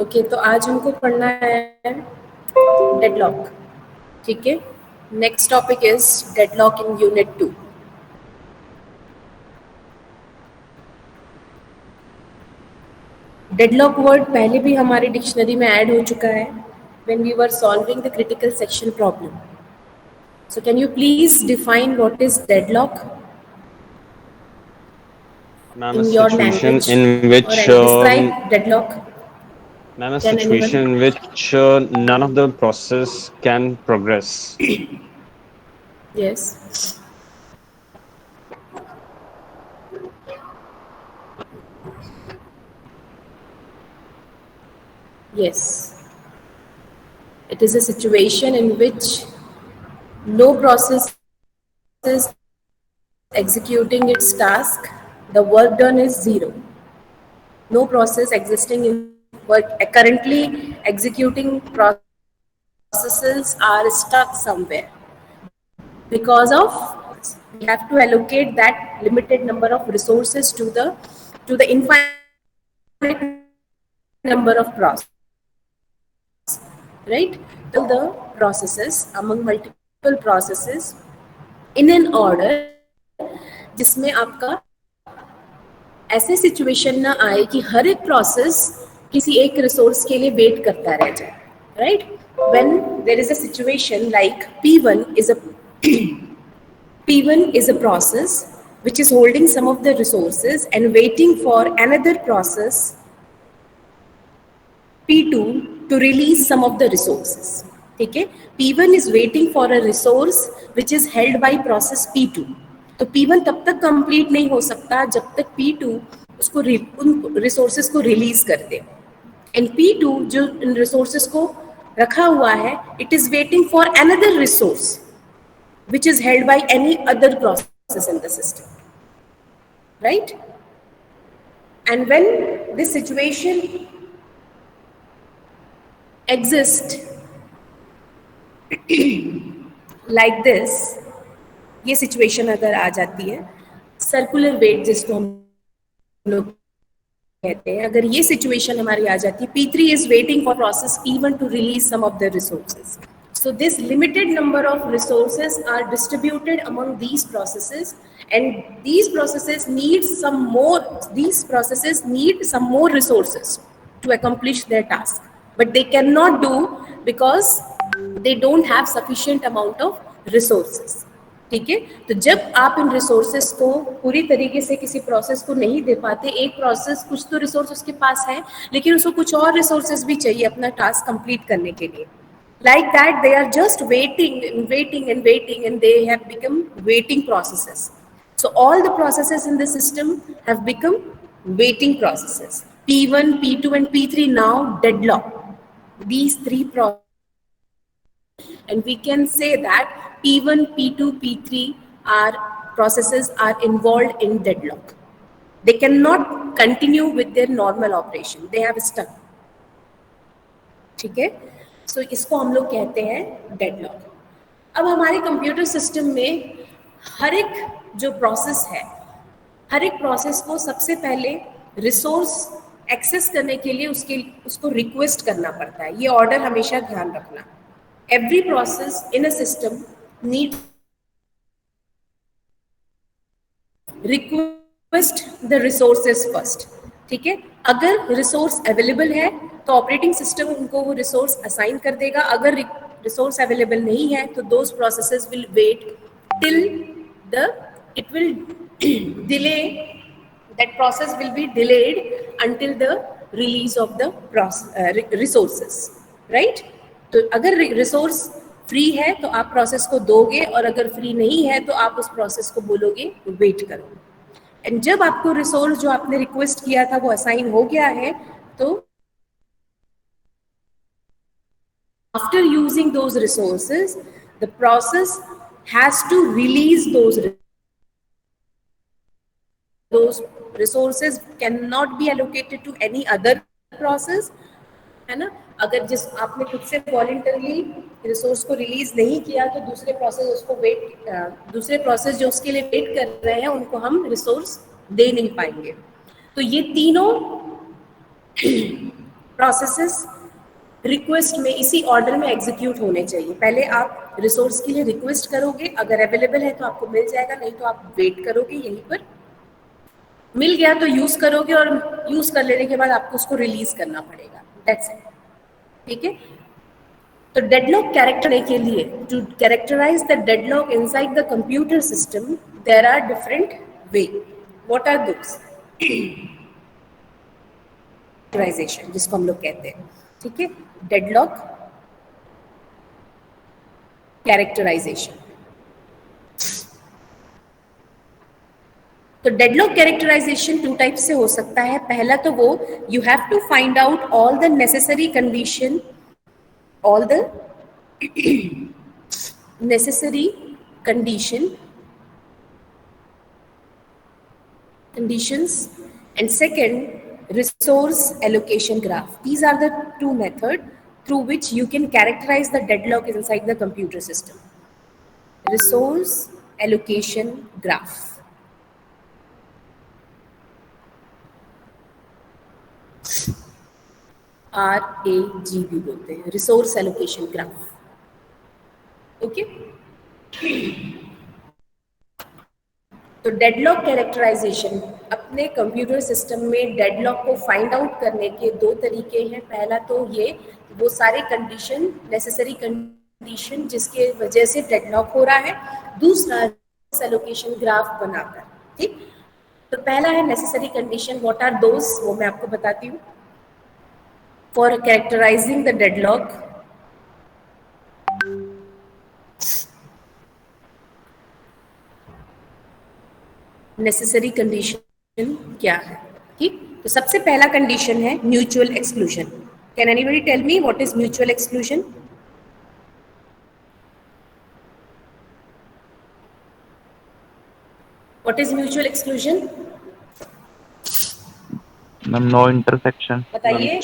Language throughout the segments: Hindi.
ओके, तो आज हमको पढ़ना है डेडलॉक. ठीक है, next topic is deadlock in unit 2. Deadlock word पहले भी हमारी डिक्शनरी में ऐड हो चुका है when we were solving the critical section problem. So can you please define what is deadlock Ma'am, in a your situation language, in which or describe deadlock? ma'am, a Can anyone? situation in which none of the process can progress. Yes. Yes. It is a situation in which no process is executing its task, the work done is zero. No process existing in work currently executing processes are stuck somewhere because of we have to allocate that limited number of resources to the infinite number of processes, right? The processes among multiple processes in an order जिसमें आपका ऐसे सिचुएशन ना आए कि हर एक प्रोसेस किसी एक रिसोर्स के लिए वेट करता रह जाए, right? When there is a situation like P1 is a process which is holding some of the resources and waiting for another process P2 to release some of the resources. ठीक है, P1 is waiting for a resource which is held by process P2. तो P1 तब तक कंप्लीट नहीं हो सकता जब तक P2 उसको उन रिसोर्सेज को रिलीज कर दे. एंड P2 जो इन रिसोर्सेज को रखा हुआ है, it is waiting for another resource which is held by any other process in the system, right? And when this situation exists like this, ये situation अगर आ जाती है, सर्कुलर वेट जिसको हम लोग कहते हैं, अगर ये situation हमारी आ जाती है, P3 is waiting for process P1 to release some of the resources. So this limited number of resources are distributed among these processes, and these processes need some more resources to accomplish their task, but they cannot do because they don't have sufficient amount of resources. ठीक है, तो जब आप इन रिसोर्सेस को पूरी तरीके से किसी प्रोसेस को नहीं दे पाते, एक प्रोसेस कुछ तो रिसोर्स उसके पास है लेकिन उसको कुछ और रिसोर्सेस भी चाहिए अपना टास्क कंप्लीट करने के लिए. Like that, they are just waiting and waiting and waiting, and they have become waiting processes. So all the processes in the system have become waiting processes. P1, P2 and P3 now deadlock. These three processes, and we can say that P1, P2, P3 processes are involved in deadlock. They cannot continue with their normal operation. They have stuck. ठीक है, सो इसको हम लोग कहते हैं डेडलॉक. अब हमारे कंप्यूटर सिस्टम में हर एक जो प्रोसेस है, हर एक प्रोसेस को सबसे पहले रिसोर्स एक्सेस करने के लिए उसको रिक्वेस्ट करना पड़ता है. ये ऑर्डर हमेशा ध्यान रखना. Every process in a system need request the resources first. ठीक है, अगर रिसोर्स अवेलेबल है तो ऑपरेटिंग सिस्टम उनको वो रिसोर्स असाइन कर देगा. अगर रिसोर्स अवेलेबल नहीं है तो those processes will wait till it will delay, that process will be delayed until the release of the resources, right? तो अगर रिसोर्स फ्री है तो आप प्रोसेस को दोगे, और अगर फ्री नहीं है तो आप उस प्रोसेस को बोलोगे वेट करो. एंड जब आपको रिसोर्स जो आपने रिक्वेस्ट किया था वो असाइन हो गया है, तो after using those resources the process has to release those resources can not be allocated to any other process, है ना? अगर जिस आपने खुद से वॉलंटरली रिसोर्स को रिलीज नहीं किया तो दूसरे प्रोसेस जो उसके लिए वेट कर रहे हैं उनको हम रिसोर्स दे नहीं पाएंगे. तो ये तीनों प्रोसेसेस रिक्वेस्ट में इसी ऑर्डर में एग्जीक्यूट होने चाहिए। पहले आप रिसोर्स के लिए रिक्वेस्ट करोगे, अगर अवेलेबल है तो आपको मिल जाएगा, नहीं तो आप वेट करोगे यहीं पर। मिल गया तो यूज करोगे और यूज कर लेने के बाद आपको उसको रिलीज करना पड़ेगा। That's it. ठीक है। तो डेडलॉक कैरेक्टर के लिए, to characterize the deadlock inside the computer system, there are different way. What are those? Characterization जिसको हम लोग कहते हैं। ठीक है। Deadlock characterization. तो डेडलॉक कैरेक्टराइजेशन टू टाइप से हो सकता है। पहला तो वो, you have to find out all the necessary condition, all the necessary conditions, and second, resource allocation graph. These are the two methods through which you can characterize the deadlock inside the computer system. Resource allocation graph. RAGB बोलते हैं, रिसोर्स एलोकेशन ग्राफ। ओके। तो डेडलॉक कैरेक्टराइजेशन, अपने कंप्यूटर सिस्टम में डेडलॉक को फाइंड आउट करने के दो तरीके हैं। पहला तो ये, वो सारे कंडीशन, नेसेसरी कंडीशन जिसके वजह से डेडलॉक हो रहा है। दूसरा, एलोकेशन ग्राफ बनाकर। ठीक। तो पहला है necessary condition. What are those, वो मैं आपको बताती हूँ। For characterising the deadlock, necessary condition क्या है? ठीक। तो सबसे पहला कंडीशन है mutual exclusion. Can anybody tell me what is mutual exclusion? What is mutual exclusion? Ma'am no intersection. बताइए।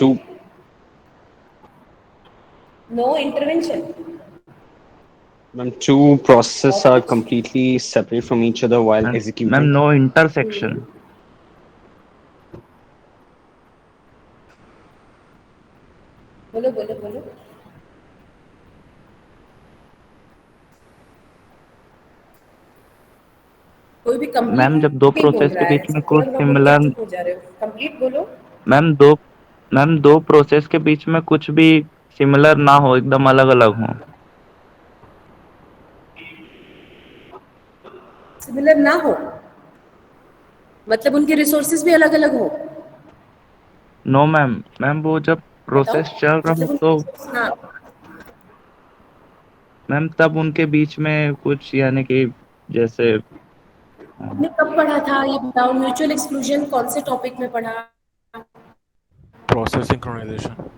No intervention. Ma'am, two processes are completely separate from each other while ma'am executing. No intersection. बोलो बोलो बोलो। कोई भी कंप्लीट मैम जब दो नहीं बोल प्रोसेस के रहा है, बीच में सब कुछ बोल के सिमिलर, चुप हो जा रहे हो। कंप्लीट बोलो। मैम दो प्रोसेस के बीच में कुछ भी सिमिलर ना हो, एकदम अलग अलग हो। सिमिलर ना हो मतलब उनके रिसोर्सेज भी अलग अलग हो? नो मैम वो जब बताओ। प्रोसेस चल रहा हो मतलब तो उनके, हाँ, मैम तब उनके बीच में कुछ, यानी कि जैसे आपने कब पढ़ा था ये बताओ? म्यूचुअल एक्सक्लूजन कौन से टॉपिक में पढ़ा? Process synchronization.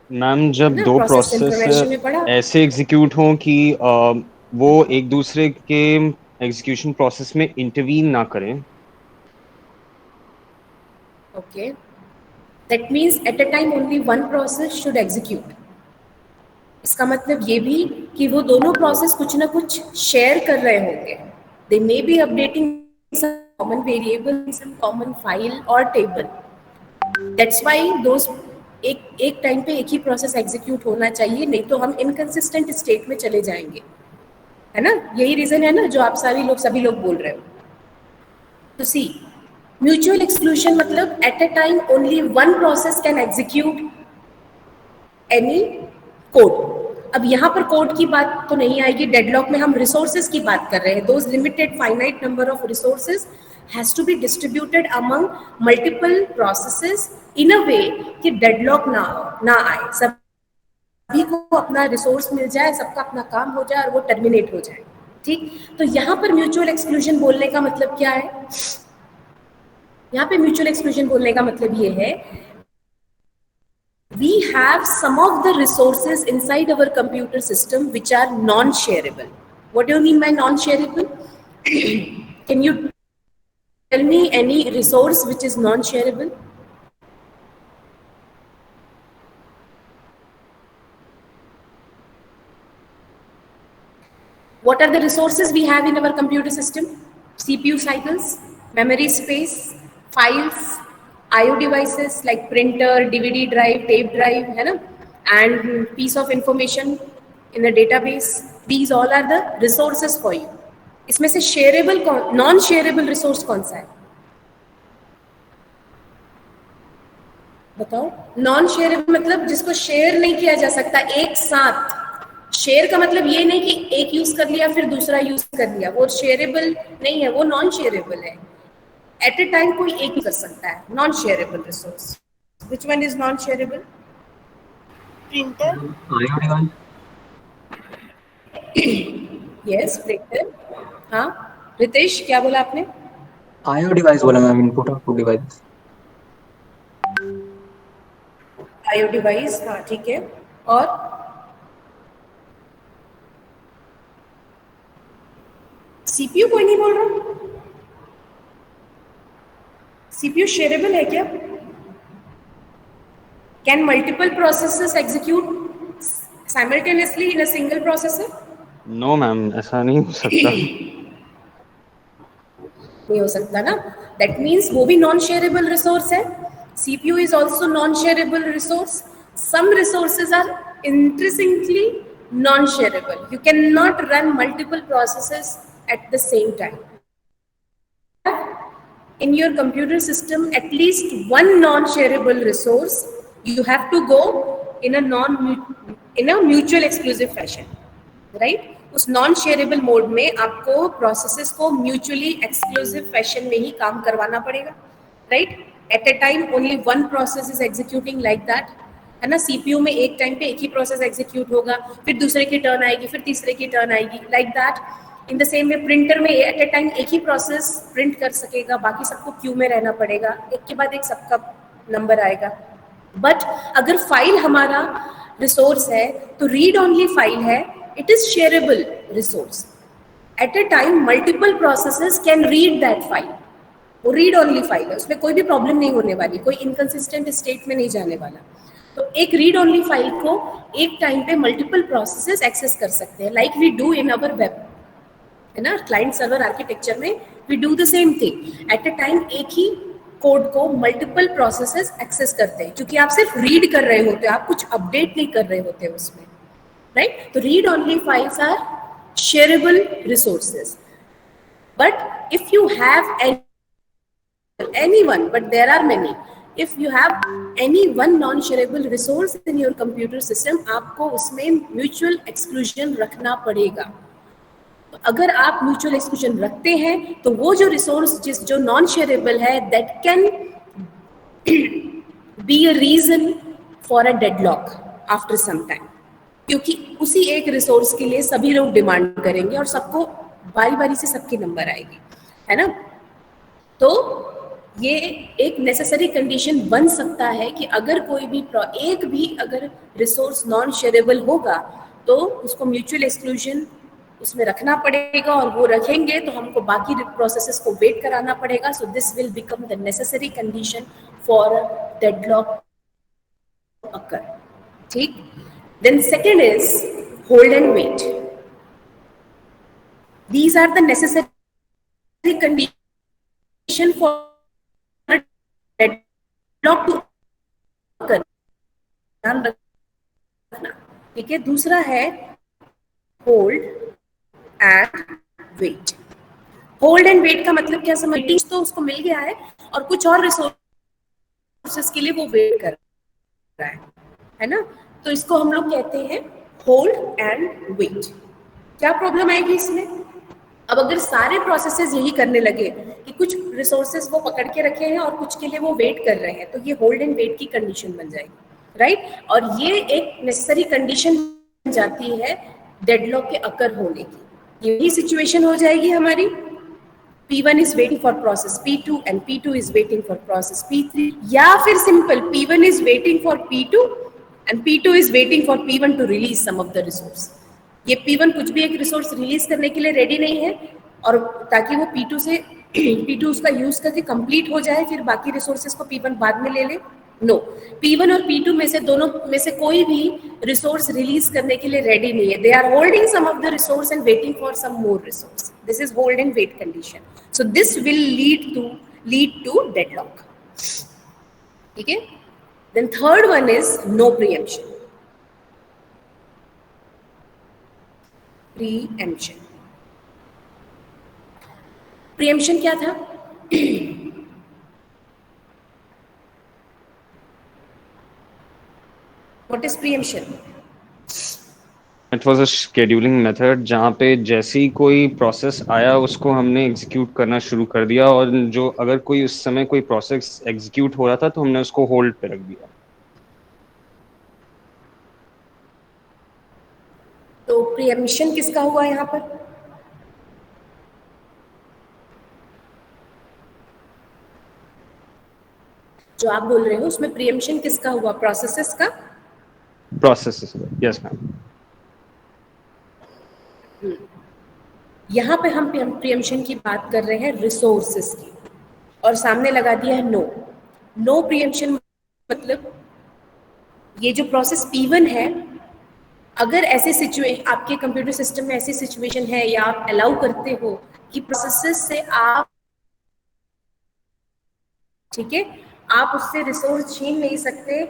मैम जब दो प्रोसेस प्रोसेस सिंक्रोनाइजेशन में पढ़ा। ऐसे एग्जीक्यूट हों कि वो एक दूसरे के एग्जीक्यूशन प्रोसेस में इंटरवीन ना करें। Okay, that means eight a time only one process should execute. इसका मतलब ये भी कि वो दोनों प्रोसेस कुछ ना कुछ शेयर कर रहे होंगे। They may be updating some common variable, some common file or table. That's why those एक टाइम पे एक ही प्रोसेस एग्जीक्यूट होना चाहिए, नहीं तो हम इनकंसिस्टेंट स्टेट में चले जाएंगे, है ना? यही रीजन है ना जो आप सभी लोग बोल रहे हो। तो सी, म्यूचुअल एक्सक्लूजन मतलब eight a time only one process can execute any code. अब यहाँ पर कोड की बात तो नहीं आएगी, डेडलॉक में हम रिसोर्सेज की बात कर रहे हैं। Those limited finite number of resources has to be distributed among multiple processes in a way कि डेडलॉक ना आए, सभी को अपना रिसोर्स मिल जाए, सबका अपना काम हो जाए और वो टर्मिनेट हो जाए। ठीक। तो यहाँ पर म्यूचुअल एक्सक्लूजन बोलने का मतलब क्या है? यहाँ पे म्यूचुअल एक्सक्लूजन बोलने का मतलब ये है, we have some of the resources inside our computer system which are non-shareable. What do you mean by non-shareable? Can you tell me any resource which is non-shareable? What are the resources we have in our computer system? CPU cycles, memory space, files, IO devices like printer, DVD drive, tape drive, है ना, and piece of information in the database. These all are the resources for you. इसमें से shareable, non-shareable resource कौन सा है? बताओ. नॉन शेयरेबल मतलब जिसको शेयर नहीं किया जा सकता एक साथ. शेयर का मतलब ये नहीं कि एक यूज कर लिया फिर दूसरा यूज कर लिया, वो शेयरेबल नहीं है, वो नॉन शेयरेबल है. एट ए टाइम कोई एक कर सकता है. Non shareable resource. Which one is non shareable? Printer. Yes, printer. हाँ रितेश, क्या बोला आपने? आईओ डिवाइस बोला ma'am, input output device. IO device, हाँ ठीक है. और सीपीयू कोई नहीं बोल रहा? सीपीयू शेयरेबल है क्या? Can multiple processes execute simultaneously in a single processor? No ma'am, ऐसा नहीं हो सकता. नहीं हो सकता ना. दैट मीन्स वो भी नॉन शेयरेबल रिसोर्स है. CPU is also non-shareable resource. Some resources are intrinsically non-shareable. You cannot run multiple processes at the same time. In your computer system, at least one non-shareable resource. You have to go in a mutual exclusive fashion, right? उस non-shareable mode में आपको processes को mutually exclusive fashion में ही काम करवाना पड़ेगा, right? At a time only one process is executing like that, है ना. CPU में एक टाइम पे एक ही प्रोसेस एग्जीक्यूट होगा, फिर दूसरे की टर्न आएगी, फिर तीसरे की टर्न आएगी, like that. In the same way printer में एट ए टाइम एक ही प्रोसेस प्रिंट कर सकेगा, बाकी सबको क्यू में रहना पड़ेगा, एक के बाद एक सबका नंबर आएगा. बट अगर फाइल हमारा रिसोर्स है तो रीड ओनली फाइल है, it is shareable resource. At a time multiple processes can read that file. वो रीड ओनली फाइल है, उसमें कोई भी प्रॉब्लम नहीं होने वाली, कोई इनकंसिस्टेंट स्टेट में नहीं जाने वाला. तो एक रीड ओनली फाइल को एक टाइम पे मल्टीपल प्रोसेसेस एक्सेस कर सकते हैं, like we do in our web, है ना. क्लाइंट सर्वर आर्किटेक्चर में we do the same thing. At a time एक ही कोड को मल्टीपल प्रोसेसेस एक्सेस करते हैं, क्योंकि आप सिर्फ रीड कर रहे होते हो, आप कुछ अपडेट नहीं कर रहे होते उसमें, राइट. तो read only files are shareable resources. But if you have anyone, but there are many. If you have any one non-shareable resource in your computer system, आपको उसमें mutual exclusion रखना पड़ेगा. तो अगर आप mutual exclusion रखते हैं तो वो जो resource जो non-shareable है, that can be a reason for a deadlock after some time. क्योंकि उसी एक resource के लिए सभी लोग डिमांड करेंगे और सबको बारी बारी से सबकी नंबर आएगी, है ना. तो ये एक नेसेसरी कंडीशन बन सकता है कि अगर कोई भी एक भी अगर रिसोर्स नॉन शेयरेबल होगा तो उसको म्यूचुअल एक्सक्लूजन उसमें रखना पड़ेगा, और वो रखेंगे तो हमको बाकी प्रोसेसेस को वेट कराना पड़ेगा. So this will become the necessary condition for deadlock occur. ठीक. Then second is hold and wait. These are the necessary condition for deadlock to occur. ध्यान रखना, ठीक है. दूसरा है hold and wait. Hold and wait का मतलब क्या समझ, तो उसको मिल गया है और कुछ और रिसोर्सेस के लिए वो वेट कर रहा है ना. तो इसको हम लोग कहते हैं होल्ड एंड वेट. क्या प्रॉब्लम आएगी इसमें? अब अगर सारे प्रोसेसेस यही करने लगे कि कुछ रिसोर्सेज वो पकड़ के रखे हैं और कुछ के लिए वो वेट कर रहे हैं, तो ये होल्ड एंड वेट की कंडीशन बन जाएगी, राइट. और ये एक नेसेसरी कंडीशन बन जाती है डेडलॉक के अकर होने की. यही सिचुएशन हो जाएगी हमारी. P1 is waiting for process P2 and P2 is waiting for process P3, या फिर simple P1 is waiting for P2 and P2 is waiting for P1 to release some of the resource. ये P1 कुछ भी एक रिसोर्स रिलीज करने के लिए रेडी नहीं है, और ताकि वो P2 से P2 उसका यूज करके कंप्लीट हो जाए, फिर बाकी रिसोर्सेज को P1 बाद में ले ले. नो, P1 और P2 में से दोनों में से कोई भी रिसोर्स रिलीज करने के लिए रेडी नहीं है. They are holding some of the resource and waiting for some more resource. This is hold and wait condition. So this will lead to deadlock. ठीक है. Then third one is no preemption. Preemption क्या था? What is preemption? It was a scheduling method जहाँ पे जैसे ही कोई प्रोसेस आया उसको हमने एग्जीक्यूट करना शुरू कर दिया, और जो अगर कोई उस समय कोई प्रोसेस एग्जीक्यूट हो रहा था तो हमने उसको होल्ड पे रख दिया. तो प्रीएम्पशन किसका हुआ यहाँ पर? जो आप बोल रहे हो उसमें प्रीएम्पशन किसका हुआ? प्रोसेसेस का? प्रोसेस. Yes ma'am. यहाँ पे हम प्रीएम्पशन की बात कर रहे हैं रिसोर्सेस की, और सामने लगा दिया है नो प्रीएम्पशन. मतलब ये जो प्रोसेस P1 है, अगर ऐसे आपके कंप्यूटर सिस्टम में ऐसी सिचुएशन है या आप अलाउ करते हो कि प्रोसेसेस से आप, ठीक है, आप उससे रिसोर्स छीन नहीं सकते,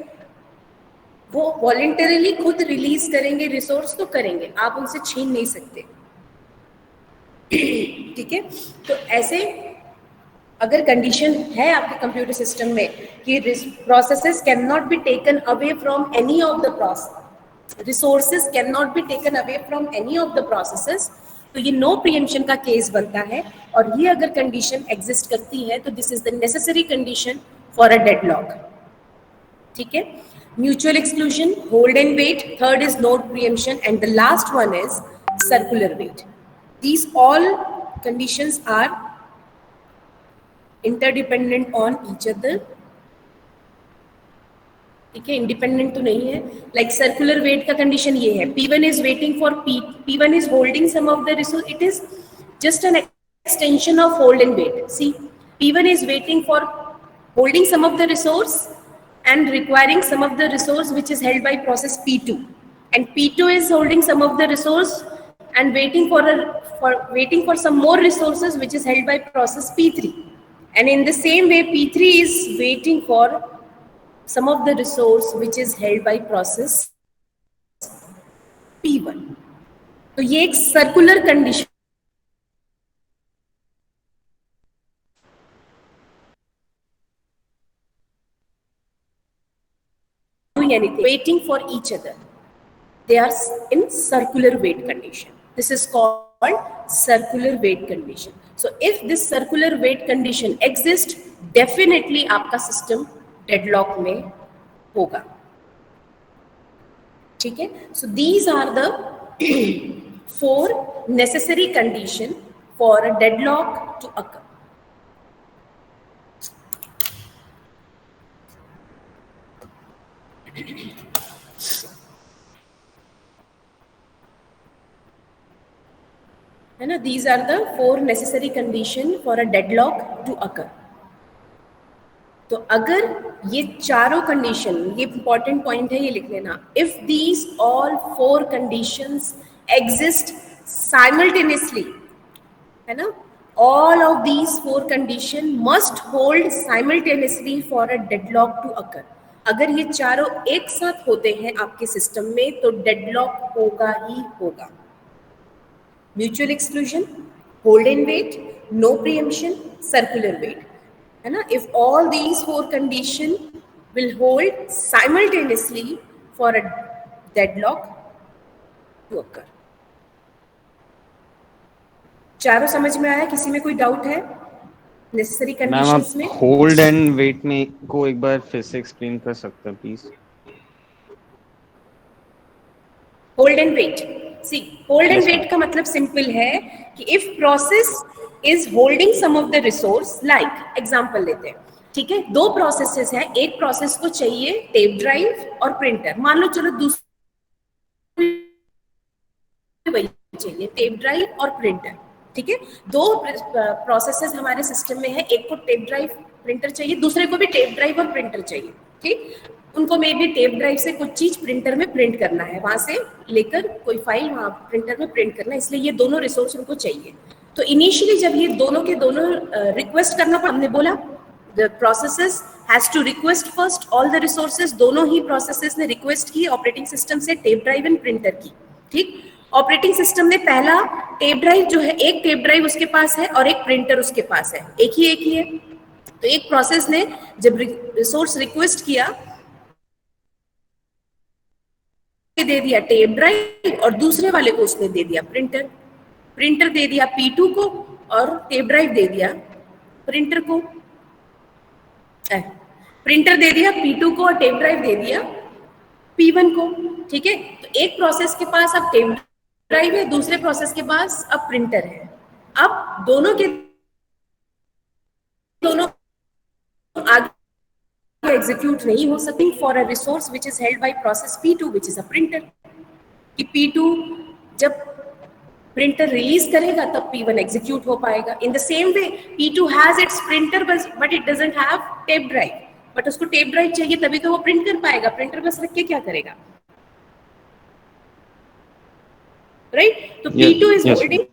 वो वॉलंटरीली खुद रिलीज करेंगे रिसोर्स तो करेंगे, आप उनसे छीन नहीं सकते. ठीक है. तो ऐसे अगर कंडीशन है आपके कंप्यूटर सिस्टम में कि processes can not be taken away from any of the process, resources can not be taken away from any of the processes, तो ये नो प्रीएम्पशन का केस बनता है. और ये अगर कंडीशन एग्जिस्ट करती है तो this is the necessary condition for a deadlock. ठीक है. Mutual exclusion, hold and wait, third is no preemption, and the last one is circular wait. These all conditions are interdependent on each other. ठीक है, इंडिपेंडेंट तो नहीं है. लाइक सर्कुलर वेट का कंडीशन ये है, P1 is waiting for P1 is holding some of the resource. It is just an extension of hold and wait. See, P1 is waiting for holding some of the resource and requiring some of the resource which is held by process P2, and P2 is holding some of the resource and waiting for some more resources which is held by process P3, and in the same way P3 is waiting for some of the resource which is held by process P1. तो ये एक circular condition, waiting for each other. They are in circular wait condition. This is called circular wait condition. So if this circular wait condition exists, definitely आपका system deadlock में होगा. ठीक है. So these are the 4 necessary condition for a deadlock to occur. है ना. These are the 4 necessary condition for a deadlock to occur. तो अगर ये चारों कंडीशन, ये इंपॉर्टेंट पॉइंट है, ये लिख लेना. If these all 4 conditions exist simultaneously, है ना, all of these 4 condition must hold simultaneously for a deadlock to occur. अगर ये चारों एक साथ होते हैं आपके सिस्टम में तो डेडलॉक होगा ही होगा. Mutual exclusion, hold and wait, no preemption, circular wait, है ना. If all these 4 condition will hold simultaneously for a deadlock to occur. चारों समझ में आया? किसी में कोई डाउट है नेसेसरी कंडीशंस में? होल्ड एंड वेट में को एक बार फिर से एक्सप्लेन कर सकते हैं please? Hold and wait, see, hold and wait का मतलब सिंपल है कि if process is holding some of the resource, like example लेते हैं. ठीक है, 2 प्रोसेसेस हैं. एक प्रोसेस को चाहिए टेप ड्राइव और प्रिंटर, मान लो. चलो दूसरी वही चाहिए, टेप ड्राइव और प्रिंटर. ठीक है, 2 प्रोसेसेस हमारे सिस्टम में है. एक को टेप ड्राइव प्रिंटर चाहिए, दूसरे को भी टेप ड्राइव और प्रिंटर चाहिए. ठीक, उनको मे बी टेप ड्राइव से कुछ चीज प्रिंटर में प्रिंट करना है, वहां से लेकर कोई फाइल वहां प्रिंटर में प्रिंट करना है, इसलिए ये दोनों रिसोर्स उनको चाहिए। तो इनिशियली जब ये दोनों के दोनों रिक्वेस्ट करना पड़ा, हमने बोला the processes has to request first all the resources, दोनों ही प्रोसेसेस ने रिक्वेस्ट की ऑपरेटिंग सिस्टम से टेप ड्राइव एंड प्रिंटर की। ठीक, ऑपरेटिंग सिस्टम ने पहला टेप ड्राइव जो है, एक टेप ड्राइव उसके पास है और एक प्रिंटर उसके पास है, एक ही है। तो एक प्रोसेस ने जब रिसोर्स रिक्वेस्ट किया दे दिया टेप ड्राइव और दूसरे वाले को उसने दे दिया प्रिंटर दे दिया P2 को और टेप ड्राइव दे दिया प्रिंटर को, प्रिंटर दे दिया P2 को और टेप ड्राइव दे दिया P1 को। ठीक है, तो एक प्रोसेस के पास अब टेप ड्राइव है, दूसरे प्रोसेस के पास अब प्रिंटर है। अब दोनों आगे एग्जीक्यूट नहीं हो सकती for a resource which is held by process P2 which is a printer. कि P2 जब प्रिंटर रिलीज करेगा तब P1 एग्जीक्यूट हो पाएगा। In the same way P2 has its printer but it doesn't have tape drive, but उसको टेप ड्राइव चाहिए तभी तो वो प्रिंट कर पाएगा, प्रिंटर बस रख के क्या करेगा, राइट? तो P2 is holding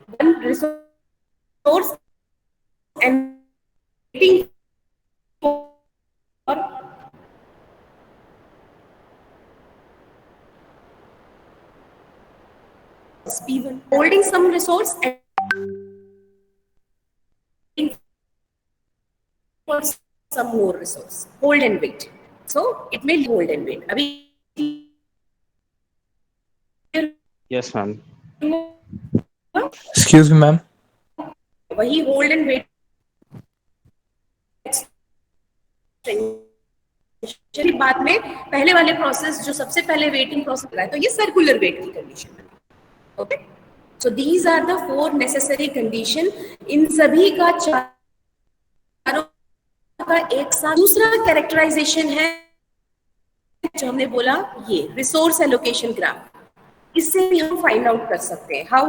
one resource and waiting for P1, holding some resource and waiting for some more resource, hold and wait. So it may hold and wait. Abhi Yes, ma'am. Excuse me, ma'am. वही होल्ड एंड वेट बाद में पहले वाले प्रोसेस जो सबसे पहले वेटिंग प्रोसेस रहा है, तो ये सर्कुलर वेट की कंडीशन है। Okay, so these are the 4 necessary condition. इन सभी का चारों का एक साथ दूसरा कैरेक्टराइजेशन है जो हमने बोला, ये रिसोर्स एलोकेशन ग्राफ। इससे भी हम फाइंड आउट कर सकते हैं हाउ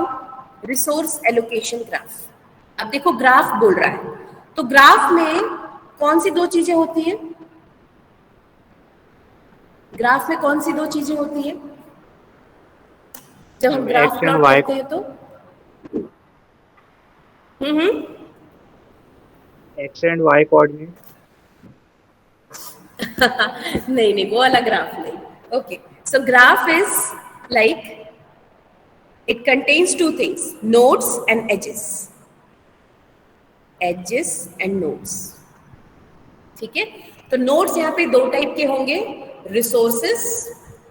रिसोर्स एलोकेशन ग्राफ। अब देखो ग्राफ बोल रहा है, तो ग्राफ में कौन सी 2 चीजें होती हैं? ग्राफ में कौन सी 2 चीजें होती हैं जब हम ग्राफ प्लॉट करते हैं? तो एक्स एंड वाई कोऑर्डिनेट। नहीं, वो वाला ग्राफ नहीं। Okay, so graph is like it contains 2 things, nodes and edges and nodes। ठीक है, तो nodes यहाँ पे 2 टाइप के होंगे, resources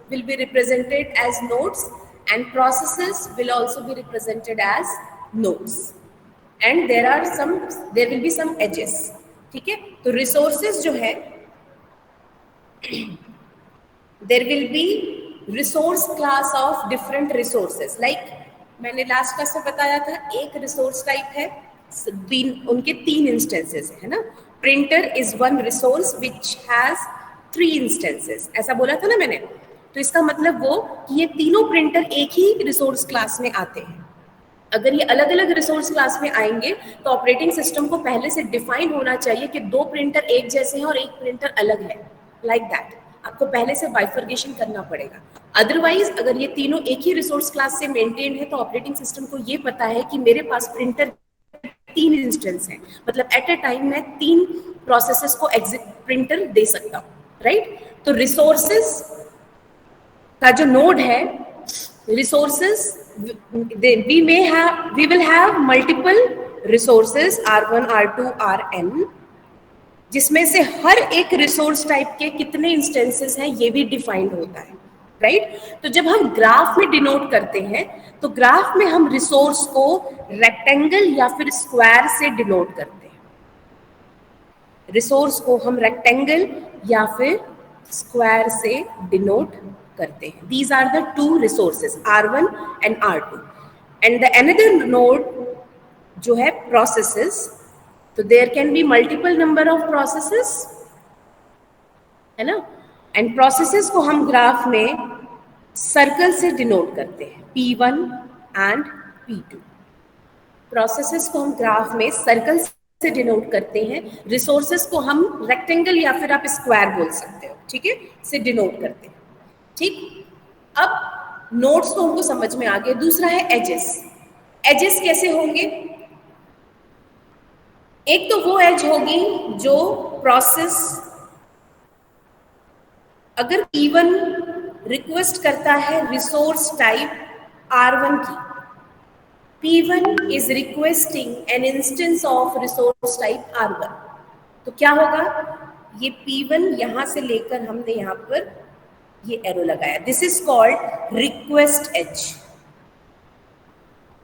will be represented as nodes and processes will also be represented as nodes, and there will be some edges। ठीक है, तो resources जो है there will be resource class of different resources. Like मैंने लास्ट क्लास में बताया था, एक रिसोर्स टाइप है, उनके 3 इंस्टेंसेस है ना। Printer is 1 resource which has 3 instances, ऐसा बोला था ना मैंने। तो इसका मतलब वो कि ये तीनों प्रिंटर एक ही रिसोर्स क्लास में आते हैं। अगर ये अलग अलग रिसोर्स क्लास में आएंगे तो ऑपरेटिंग सिस्टम को पहले से डिफाइन होना चाहिए कि 2 प्रिंटर एक जैसे हैं और एक प्रिंटर अलग है, लाइक दैट। आपको पहले से बाइफर्गेशन करना पड़ेगा। अदरवाइज अगर ये तीनों एक ही रिसोर्स क्लास से मेंटेन है तो ऑपरेटिंग सिस्टम को ये पता है कि मेरे पास प्रिंटर 3 इंस्टेंस है, मतलब एट अ टाइम मैं 3 प्रोसेसेस को प्रिंटर दे सकता हूँ, राइट? तो रिसोर्सेस का जो नोड है, resources we will have multiple resources R1, R2, Rn, जिसमें से हर एक रिसोर्स टाइप के कितने इंस्टेंसेस हैं ये भी डिफाइंड होता है, राइट? तो जब हम ग्राफ में डिनोट करते हैं तो ग्राफ में हम रिसोर्स को रेक्टेंगल या फिर स्क्वायर से डिनोट करते हैं। रिसोर्स को हम रेक्टेंगल या फिर स्क्वायर से डिनोट करते हैं। These are the 2 resources, R1 and R2, and the another node जो है processes, तो there can be multiple number of processes, है ना? and processes को हम ग्राफ में सर्कल से डिनोट करते हैं, P1 and P2। processes को हम ग्राफ में सर्कल से डिनोट करते हैं, रिसोर्सेस को हम रेक्टेंगल या फिर आप स्क्वायर बोल सकते हो, ठीक है, से डिनोट करते हैं। ठीक, अब नोड्स तो हमको समझ में आ गए। दूसरा है एजेस। एजेस कैसे होंगे? एक तो वो एज होगी जो प्रोसेस अगर P1 रिक्वेस्ट करता है रिसोर्स टाइप R1 की, P1 is requesting an instance of resource type R1, तो क्या होगा? ये P1 यहां से लेकर हमने यहां पर ये एरो लगाया, this is called request edge,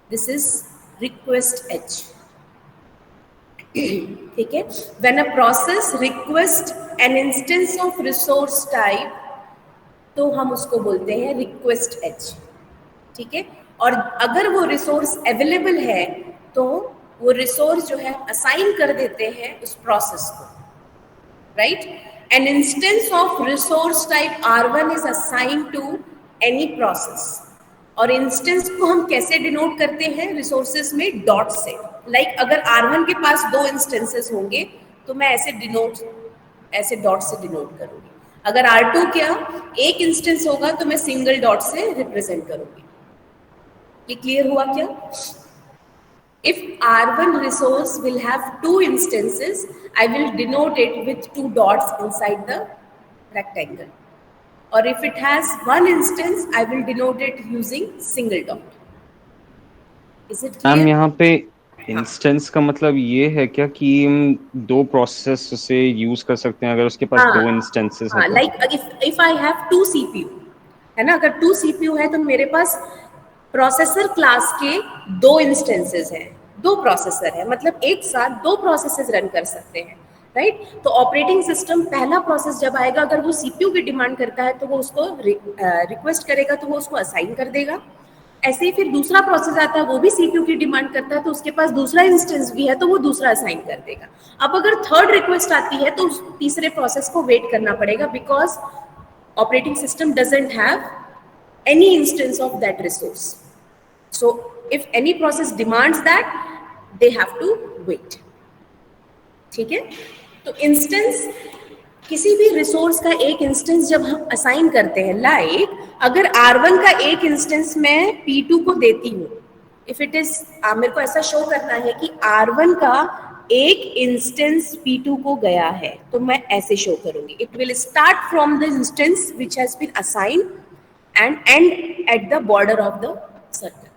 this is request edge, ठीक है। When a process request an instance of resource type, तो हम उसको बोलते हैं रिक्वेस्ट एज, ठीक है। और अगर वो रिसोर्स अवेलेबल है तो वो रिसोर्स जो है असाइन कर देते हैं उस प्रोसेस को, right. An instance of resource type R1 is assign to any process, और इंस्टेंस को हम कैसे डिनोट करते हैं रिसोर्सेस में? डॉट से। लाइक अगर R1 के पास 2 इंस्टेंसेस होंगे तो मैं ऐसे डॉट से डिनोट करूंगी। अगर R2 क्या एक इंस्टेंस होगा तो मैं सिंगल डॉट से रिप्रेजेंट करूंगी। ये क्लियर हुआ क्या? If R1 resource will have 2 instances, I will denote it with 2 dots inside the rectangle. Or if it has 1 instance, I will denote it using single dot. Is it clear? Ma'am यहाँ पे इंस्टेंस का मतलब ये है क्या कि हम 2 प्रोसेस से यूज कर सकते हैं अगर उसके पास 2 इंस्टेंसेस हैं? Like if I have 2 CPU, है ना, अगर 2 CPU है तो मेरे पास प्रोसेसर क्लास के 2 इंस्टेंसेस हैं, 2 प्रोसेसर है, मतलब एक साथ 2 प्रोसेसेस रन कर सकते हैं, राइट। तो ऑपरेटिंग सिस्टम पहला प्रोसेस जब आएगा, अगर वो सीपीयू की डिमांड करता है तो वो उसको रिक्वेस्ट करेगा तो वो उसको असाइन कर देगा। ऐसे ही फिर दूसरा प्रोसेस आता है, वो भी सीपीयू की डिमांड करता है तो उसके पास दूसरा इंस्टेंस भी है तो वो दूसरा असाइन कर देगा। अब अगर थर्ड रिक्वेस्ट आती है तो तीसरे प्रोसेस को वेट करना पड़ेगा, because operating system doesn't have any instance of that resource. So if any process demands that, they have to wait. ठीक है। तो इंस्टेंस, किसी भी रिसोर्स का एक इंस्टेंस जब हम असाइन करते हैं, लाइक अगर R1 का एक इंस्टेंस मैं P2 को देती हूँ, इफ इट इज, मेरे को ऐसा शो करना है कि R1 का एक इंस्टेंस P2 को गया है, तो मैं ऐसे शो करूंगी, it will start from the instance which has been assigned and end at the border of the circle.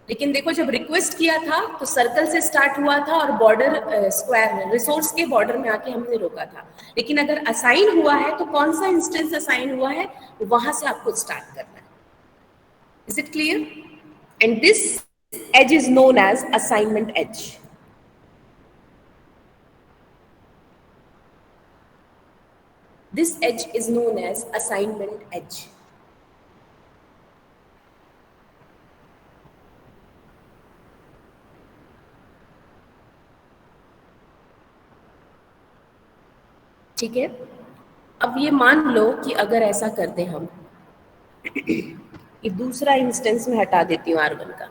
लेकिन देखो जब रिक्वेस्ट किया था तो सर्कल से स्टार्ट हुआ था और बॉर्डर स्क्वायर रिसोर्स के बॉर्डर में आके हमने रोका था। लेकिन अगर असाइन हुआ है तो कौन सा इंस्टेंस असाइन हुआ है वहां से आपको स्टार्ट करना है। Is it clear? And this edge is known as assignment edge. This edge is known as assignment edge. ठीक है। अब ये मान लो कि अगर ऐसा करते हम, ये दूसरा इंस्टेंस में हटा देती हूँ R1 का,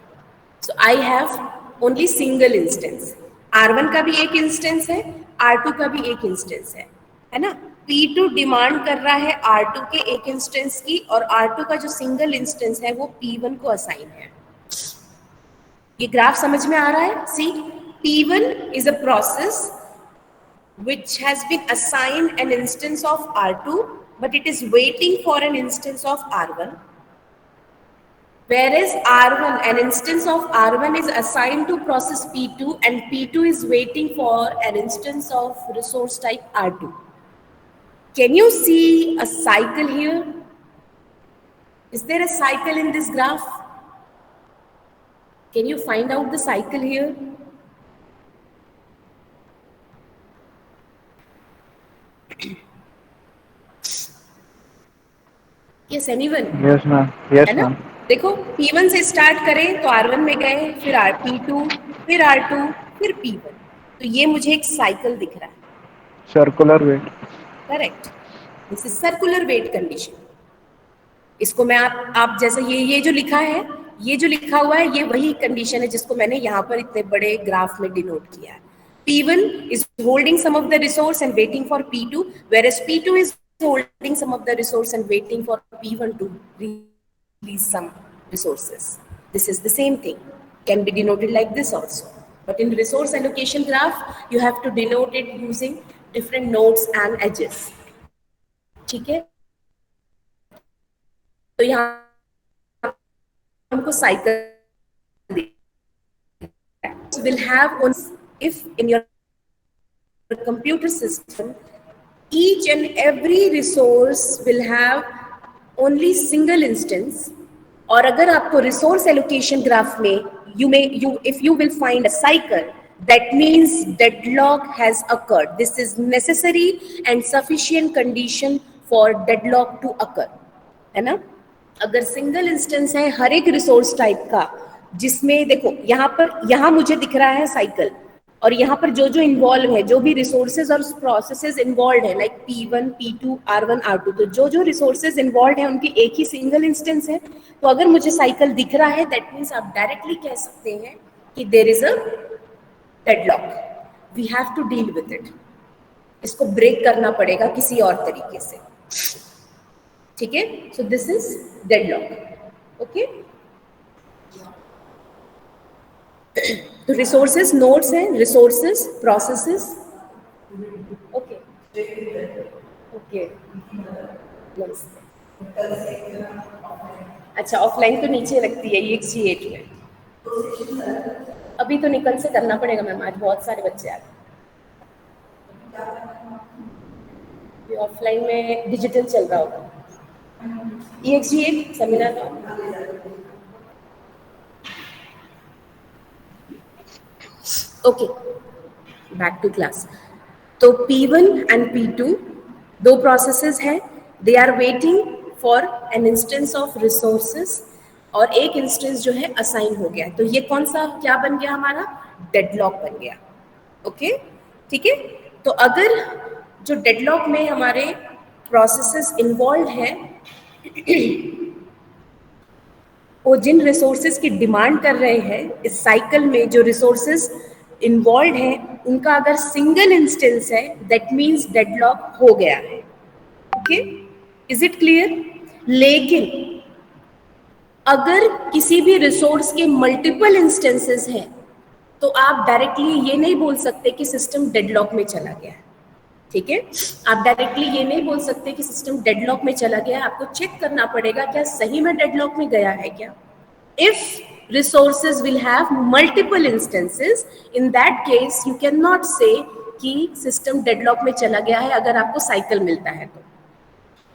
so I have only single instance. R1 का भी एक इंस्टेंस है, R2 का भी एक इंस्टेंस है ना। P2 डिमांड कर रहा है R2 के एक इंस्टेंस की, और R2 का जो सिंगल इंस्टेंस है वो P1 को असाइन है। ये ग्राफ समझ में आ रहा है? सी, P1 is a process which has been assigned an instance of R2, but it is waiting for an instance of R1. Whereas R1, an instance of R1 is assigned to process P2, and P2 is waiting for an instance of resource type R2. Can you see a cycle here? Is there a cycle in this graph? Can you find out the cycle here? Yes, anyone? Yes, ma'am. Yes, है ना? ma'am. देखो P1 से स्टार्ट करें तो R1 में गए, फिर P2, फिर R2, फिर P1, तो ये मुझे एक साइकिल दिख रहा है। Circular weight. Correct, this is circular wait condition. इसको मैं आप जैसे ये जो लिखा है, ये जो लिखा हुआ है, ये वही कंडीशन है जिसको मैंने यहाँ पर इतने बड़े ग्राफ में डिनोट किया है। P1 is holding some of the resource and waiting for P2, whereas P2 is holding some of the resource and waiting for P1 to release some resources. This is the same thing, can be denoted like this also. But in resource allocation graph, you have to denote it using different nodes and edges. ठीक है, तो यहाँ हमको cycle will have on if in your computer system each and every resource will have only single instance, और अगर आपको resource allocation graph में if you will find a cycle, that means deadlock has occurred. This is necessary and sufficient condition for deadlock to occur, है ना. अगर सिंगल इंस्टेंस है हर एक रिसोर्स टाइप का, जिसमें देखो यहाँ मुझे दिख रहा है साइकिल, और यहाँ पर जो जो इन्वॉल्व है, जो भी रिसोर्सेज और प्रोसेसेस इन्वॉल्व है, like P1, P2, R1, R2, तो जो जो रिसोर्सेज इन्वॉल्व है उनकी एक ही सिंगल इंस्टेंस है. तो अगर मुझे साइकिल दिख रहा है, दैट मीन्स आप डायरेक्टली कह सकते हैं कि there is a deadlock. We have to deal with it. इसको ब्रेक करना पड़ेगा किसी और तरीके से. ठीक है, so this is deadlock. Okay, तो रिसोर्सेस नोड्स हैं, रिसोर्सेस प्रोसेसेस. ओके ओके, अच्छा ऑफलाइन तो नीचे लगती है EXG8 में. अभी तो निकल से करना पड़ेगा मैम, आज बहुत सारे बच्चे आ गए. ऑफलाइन में डिजिटल चल रहा होगा. EXG8 सेमिनार का. Okay, back to class. तो P1 एंड P2 दो प्रोसेसेस हैं. They are waiting for an instance of resources, और एक इंस्टेंस जो है असाइन हो गया. तो ये कौन सा क्या बन गया हमारा? डेडलॉक बन गया. ओके, ठीक है. तो अगर जो डेडलॉक में हमारे प्रोसेसेस इन्वॉल्व है, वो जिन रिसोर्सेज की डिमांड कर रहे हैं, इस साइकिल में जो रिसोर्सेज इन्वॉल्व हैं, उनका अगर सिंगल इंस्टेंस है, दैट मीन्स डेडलॉक हो गया है. Okay, is it clear? लेकिन अगर किसी भी रिसोर्स के मल्टीपल इंस्टेंसेस हैं, तो आप डायरेक्टली ये नहीं बोल सकते कि सिस्टम डेडलॉक में चला गया है. ठीक है, आप डायरेक्टली ये नहीं बोल सकते कि सिस्टम डेडलॉक में चला गया है. आपको चेक करना पड़ेगा क्या सही में डेडलॉक में गया है क्या. If resources will have multiple instances, in that case you cannot say कि सिस्टम डेडलॉक में चला गया है अगर आपको साइकिल मिलता है.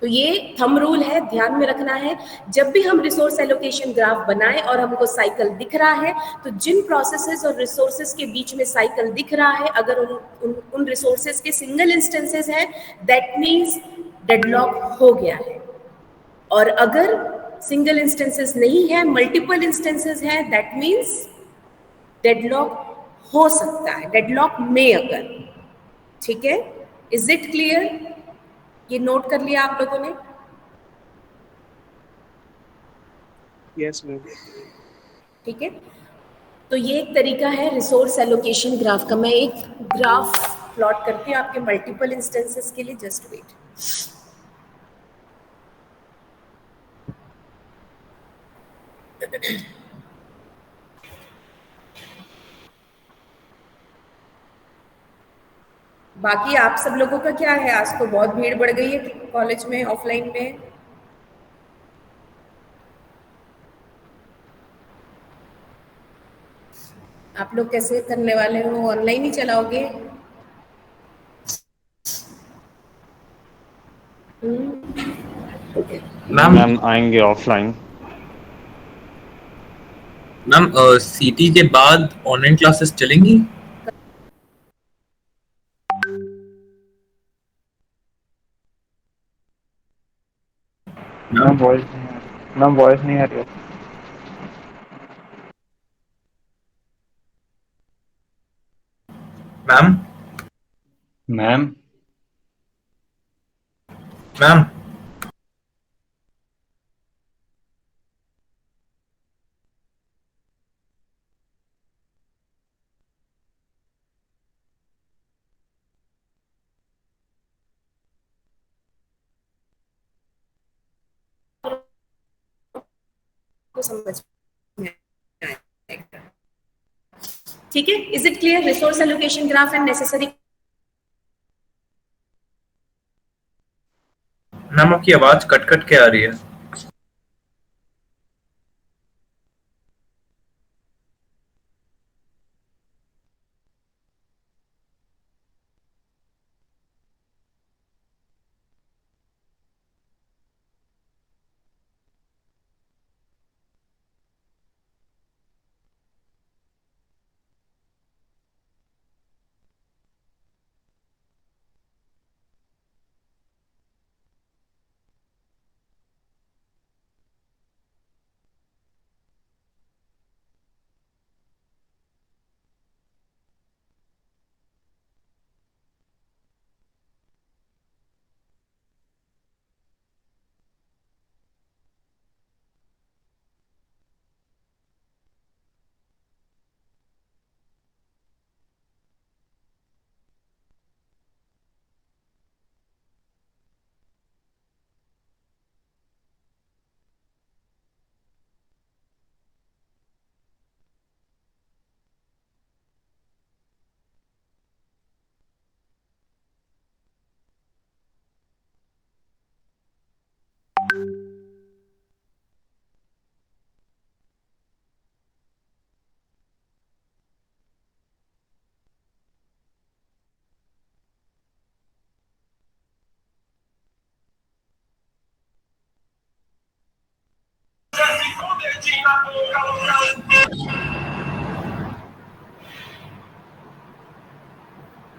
तो ये थंब रूल है, ध्यान में रखना है. जब भी हम रिसोर्स एलोकेशन ग्राफ बनाएं और हमको साइकिल दिख रहा है, तो जिन प्रोसेसेस और रिसोर्सेस के बीच में साइकिल दिख रहा है, अगर उन रिसोर्सेस के सिंगल इंस्टेंसेस हैं, दैट मीन्स डेडलॉक हो गया है. और अगर सिंगल इंस्टेंसेस नहीं है, मल्टीपल इंस्टेंसेस है, दैट मीन्स डेडलॉक हो सकता है, डेडलॉक में अगर. ठीक है, इज इट क्लियर? ये नोट कर लिया आप लोगों ने? Yes ma'am. ठीक है, तो ये एक तरीका है रिसोर्स एलोकेशन ग्राफ का. मैं एक ग्राफ प्लॉट करती हूँ आपके मल्टीपल इंस्टेंसेस के लिए. Just wait. बाकी आप सब लोगों का क्या है? आज तो बहुत भीड़ बढ़ गई है कॉलेज में, ऑफलाइन में. आप लोग कैसे करने वाले हो? ऑनलाइन ही चलाओगे? मैम आएंगे ऑफलाइन. मैम सीटी के बाद ऑनलाइन क्लासेस चलेंगी? मैम वॉइस नहीं आ रही है. मैम मैम मैम आपको समझ में आएगा। ठीक है, is it clear? Resource allocation graph and necessary. Ma'am आपकी आवाज कट कट के आ रही है।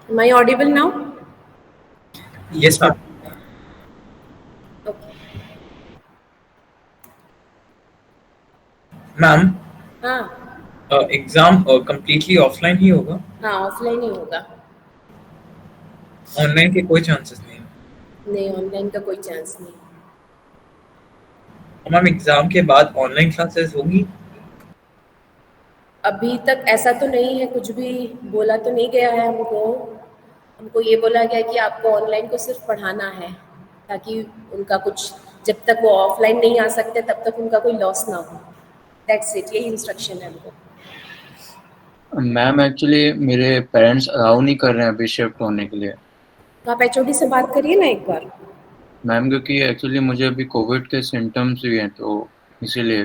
Am I audible now? Yes ma'am. Okay. Ma'am हाँ एग्जाम कंप्लीटली ऑफलाइन ही होगा? हाँ, ऑफलाइन ही होगा। ऑनलाइन के कोई चांसेस नहीं? नहीं, ऑनलाइन का कोई चांस नहीं। मैम एग्जाम के बाद ऑनलाइन क्लासेस होगी? अभी तक ऐसा तो नहीं है, कुछ भी बोला तो नहीं गया है हमको। हमको ये बोला गया कि आपको ऑनलाइन को सिर्फ पढ़ाना है, ताकि उनका कुछ, जब तक वो ऑफलाइन नहीं आ सकते तब तक उनका कोई लॉस ना हो। दैट्स इट, यही इंस्ट्रक्शन है हमको। मैम एक्चुअली मेरे पेरेंट्स अलाउ नहीं कर रहे हैं अभी शिफ्ट होने के लिए। तो आप एचओडी से बात करिए ना एक बार। मैम क्योंकि एक्चुअली मुझे अभी कोविड के सिम्टम्स भी हैं तो इसीलिए।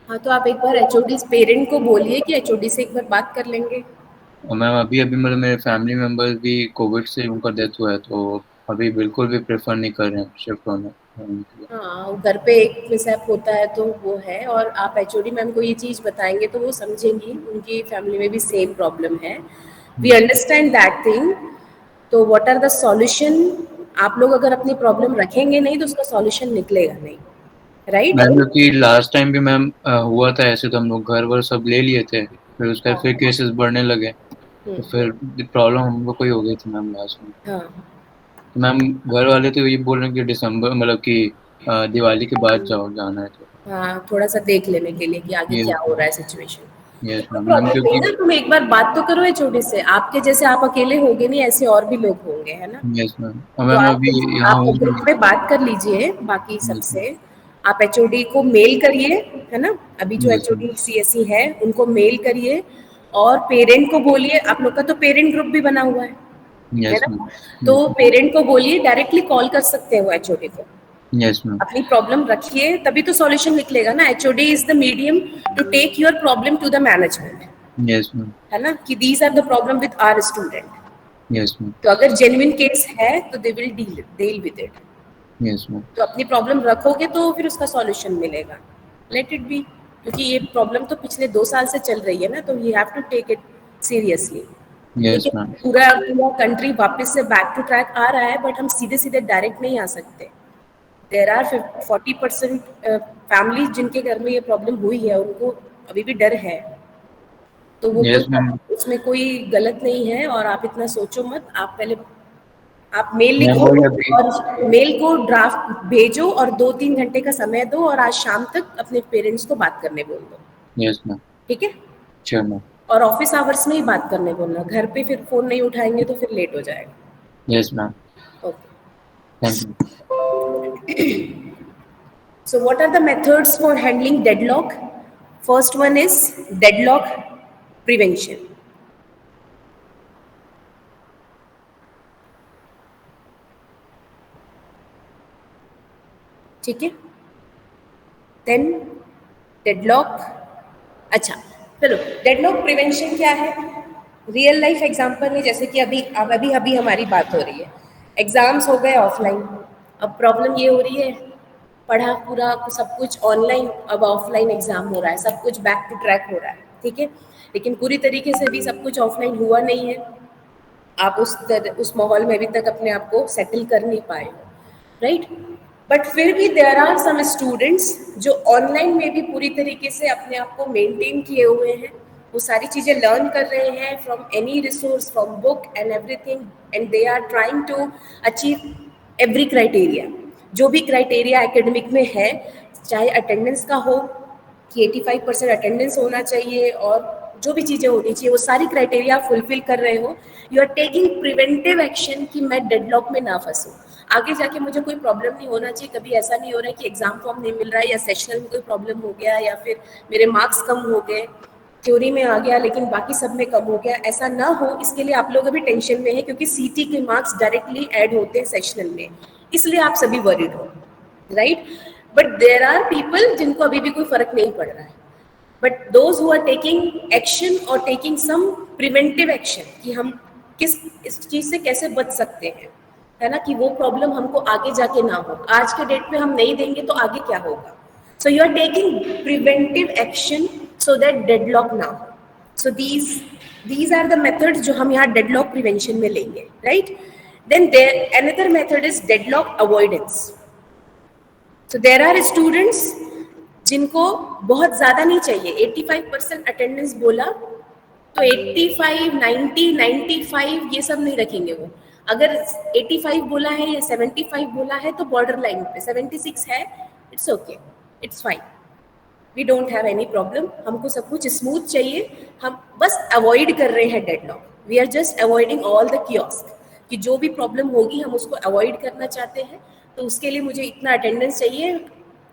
हाँ, तो आप एक बार एचओडी पेरेंट को बोलिए कि एचओडी से एक बार बात कर लेंगे। और मैम अभी अभी मतलब मेरे फैमिली मेम्बर्स भी कोविड से उनका डेथ हुआ है तो अभी बिल्कुल भी प्रेफर नहीं कर रहे हैं शिफ्ट होने के लिए। हाँ, घर पे एक मिसहैप होता है तो वो है, और आप एचओडी मैम को ये चीज़ बताएंगे तो वो समझेंगी, उनकी फैमिली में भी सेम प्रॉब्लम है। We understand that thing. तो व्हाट आर द सॉल्यूशन? आप लोग अगर अपनी प्रॉब्लम रखेंगे नहीं तो उसका सॉल्यूशन निकलेगा नहीं, राइट? मैम क्योंकि लास्ट टाइम भी मैम हुआ था ऐसे, तो हम लोग घर वर सब ले लिए थे, फिर उसके बाद फिर केसेस बढ़ने लगे तो फिर प्रॉब्लम हम लोग को ही हो गई थी मैम लास्ट में। हाँ तो मैम घर वाले तो ये बोल रहे हैं कि दिसंबर मतलब कि दिवाली के बाद जाना है तो। हाँ, थोड़ा सा देख लेने के लिए कि आगे Yes. क्या हो रहा है सिचुएशन। यस कोई मैम प्रॉब्लम नहीं क्योंकि ना, तुम एक बार बात तो करो एचओडी से। आपके जैसे आप अकेले होगे नहीं, ऐसे और भी लोग होंगे, है ना? यस मैम तो मैम आप अभी यहाँ आप हूँ। ग्रुप में बात कर लीजिए बाकी Yes, सबसे। आप एचओडी को मेल करिए, है ना? अभी जो Yes, एचओडी सीएससी है उनको मेल करिए, और पेरेंट को बोलिए। आप लोग का तो पेरेंट ग्रुप भी बना हुआ है यस ना? मैम। तो पेरेंट को बोलिए, डायरेक्टली कॉल कर सकते हो एचओडी को, यस मैम। अपनी प्रॉब्लम रखिए, तभी तो सॉल्यूशन निकलेगा ना। HOD is the medium to take your problem to the management, yes ma'am. है ना? कि these are the problem with our student. Yes ma'am. तो अगर जेन्युइन केस है तो they will deal with it. Yes ma'am. तो अपनी प्रॉब्लम रखोगे तो फिर उसका सॉल्यूशन मिलेगा। लेट इट बी, क्योंकि ये प्रॉब्लम तो पिछले 2 साल से चल रही है ना, तो you have to take it seriously. Yes ठीक है, मैम। पूरा पूरा कंट्री वापस से बैक टू ट्रैक आ रहा है, बट हम सीधे सीधे डायरेक्ट नहीं आ सकते। देर आर 40% फैमिली जिनके घर में ये प्रॉब्लम हुई है, उनको अभी भी डर है। तो वो यस मैम। उसमें कोई गलत नहीं है, और आप इतना सोचो मत। आप पहले आप मेल मैं लिखो वही अभी। और मेल को ड्राफ्ट भेजो, और 2-3 घंटे का समय दो, और आज शाम तक अपने पेरेंट्स को बात करने बोल दो। Yes ma'am. ठीक है? Sure ma'am. और ऑफिस आवर्स में ही बात करने बोलना, घर पे फिर फोन नहीं उठाएंगे तो फिर लेट हो जाएगा। Yes ma'am. Okay. Thank you. So what are the methods for handling deadlock? First one is deadlock prevention. ठीक है, देन डेडलॉक, अच्छा चलो डेडलॉक प्रिवेंशन क्या है, रियल लाइफ एग्जांपल है, जैसे कि अभी हमारी बात हो रही है, एग्जाम्स हो गए ऑफलाइन, अब प्रॉब्लम ये हो रही है पढ़ा पूरा सब कुछ ऑनलाइन, अब ऑफलाइन एग्जाम हो रहा है, सब कुछ बैक टू ट्रैक हो रहा है, ठीक है, लेकिन पूरी तरीके से भी सब कुछ ऑफलाइन हुआ नहीं है, आप उस माहौल में अभी तक अपने आप को सेटल कर नहीं पाए हो, राइट। बट फिर भी देयर आर सम स्टूडेंट्स जो ऑनलाइन में भी पूरी तरीके से अपने आप को मेंटेन किए हुए हैं, वो सारी चीज़ें लर्न कर रहे हैं from any resource, from book and everything, and they are trying to achieve every criteria, जो भी क्राइटेरिया एकेडमिक में है, चाहे अटेंडेंस का हो कि 85% अटेंडेंस होना चाहिए और जो भी चीज़ें होनी चाहिए, वो सारी क्राइटेरिया फुलफिल कर रहे हो, you are taking preventive action कि मैं डेडलॉक में ना फंसूँ, आगे जाके मुझे कोई प्रॉब्लम नहीं होना चाहिए, कभी ऐसा नहीं हो रहा है कि एग्जाम फॉर्म नहीं मिल रहा है या सेशनल में कोई प्रॉब्लम हो गया या फिर मेरे मार्क्स कम हो गए, थ्योरी में आ गया लेकिन बाकी सब में कम हो गया, ऐसा ना हो इसके लिए आप लोग अभी टेंशन में है, क्योंकि सीटी के मार्क्स डायरेक्टली ऐड होते हैं सेशनल में, इसलिए आप सभी वरीड हो, right. But there are people जिनको अभी भी कोई फर्क नहीं पड़ रहा है, but those who are taking action और टेकिंग सम प्रिवेंटिव एक्शन कि हम इस चीज़ से कैसे बच सकते हैं, है ना, कि वो प्रॉब्लम हमको आगे जाके ना हो, आज के डेट पे हम नहीं देंगे तो आगे क्या होगा, so you are taking preventive action so that deadlock ना हो, so these are the methods जो हम यहाँ डेडलॉक प्रिवेंशन में लेंगे, right. Then there another method is deadlock avoidance. So there are students जिनको बहुत ज़्यादा नहीं चाहिए, 85% अटेंडेंस बोला तो 85, 90, 95 ये सब नहीं रखेंगे वो, अगर 85 बोला है या 75 बोला है तो बॉर्डर लाइन पे 76 है, it's okay, it's fine, we don't have any problem, हमको सब कुछ स्मूथ चाहिए, हम बस अवॉइड कर रहे हैं deadlock, we are just avoiding all the kiosk, कि जो भी प्रॉब्लम होगी हम उसको अवॉइड करना चाहते हैं, तो उसके लिए मुझे इतना अटेंडेंस चाहिए,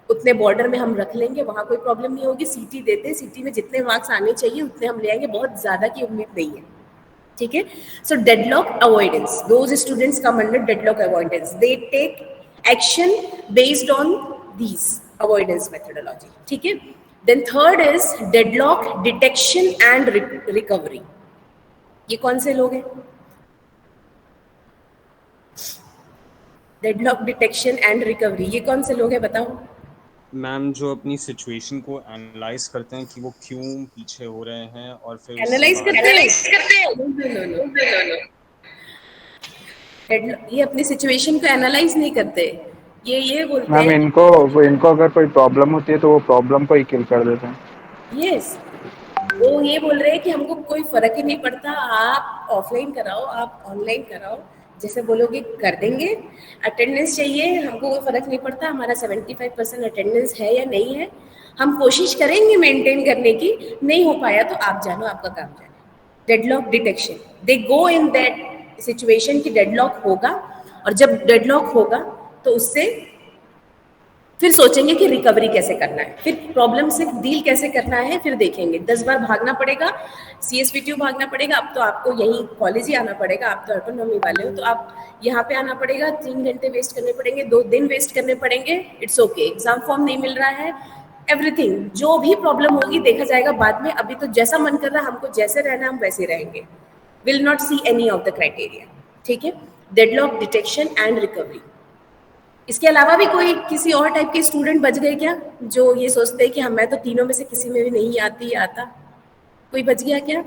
उतने बॉर्डर में हम रख लेंगे, वहाँ कोई प्रॉब्लम नहीं होगी, सीटी देते, सीटी में जितने मार्क्स आने चाहिए उतने हम ले आएंगे, बहुत ज़्यादा की उम्मीद नहीं है, ठीक है। So deadlock avoidance, those students come under deadlock avoidance, they take action based on these avoidance methodology, ठीक है। Then third is deadlock detection and recovery, ये कौन से लोग हैं, डेडलॉक डिटेक्शन एंड रिकवरी, ये कौन से लोग हैं बताओ। मैम जो अपनी सिचुएशन को एनालाइज करते हैं कि वो क्यों पीछे हो रहे हैं और फिर एनालाइज करते हैं, ये अपनी सिचुएशन को एनालाइज नहीं करते, ये बोलते मैम हैं इनको अगर कोई प्रॉब्लम होती है तो वो प्रॉब्लम को ही किल कर देते हैं, यस, वो ये बोल रहे हैं कि हमको कोई फर्क ही नहीं पड़ता, आप ऑफलाइन कराओ, आप ऑनलाइन कराओ, जैसे बोलोगे कर देंगे, अटेंडेंस चाहिए, हमको कोई फर्क नहीं पड़ता, हमारा 75% अटेंडेंस है या नहीं है, हम कोशिश करेंगे मेंटेन करने की, नहीं हो पाया तो आप जानो, आपका काम जाने। Deadlock detection, they go in that situation की डेडलॉक होगा, और जब डेडलॉक होगा तो उससे फिर सोचेंगे कि रिकवरी कैसे करना है, फिर प्रॉब्लम से डील कैसे करना है, फिर देखेंगे, 10 बार भागना पड़ेगा, CSVTU भागना पड़ेगा, अब तो आपको यहीं कॉलेज ही आना पड़ेगा, आप तो ऑटोनॉमी वाले हो तो आप यहाँ पे आना पड़ेगा, 3 घंटे वेस्ट करने पड़ेंगे, 2 दिन वेस्ट करने पड़ेंगे, इट्स ओके, एग्जाम फॉर्म नहीं मिल रहा है, एवरीथिंग, जो भी प्रॉब्लम होगी देखा जाएगा बाद में, अभी तो जैसा मन कर रहा है हमको जैसे रहना हम वैसे रहेंगे, will not see any of the criteria, ठीक है। डेडलॉक डिटेक्शन एंड रिकवरी, इसके अलावा भी कोई किसी और टाइप के स्टूडेंट बच गए क्या, जो ये सोचते हैं कि मैं तो तीनों में से किसी में भी नहीं आती आता, कोई बच गया क्या?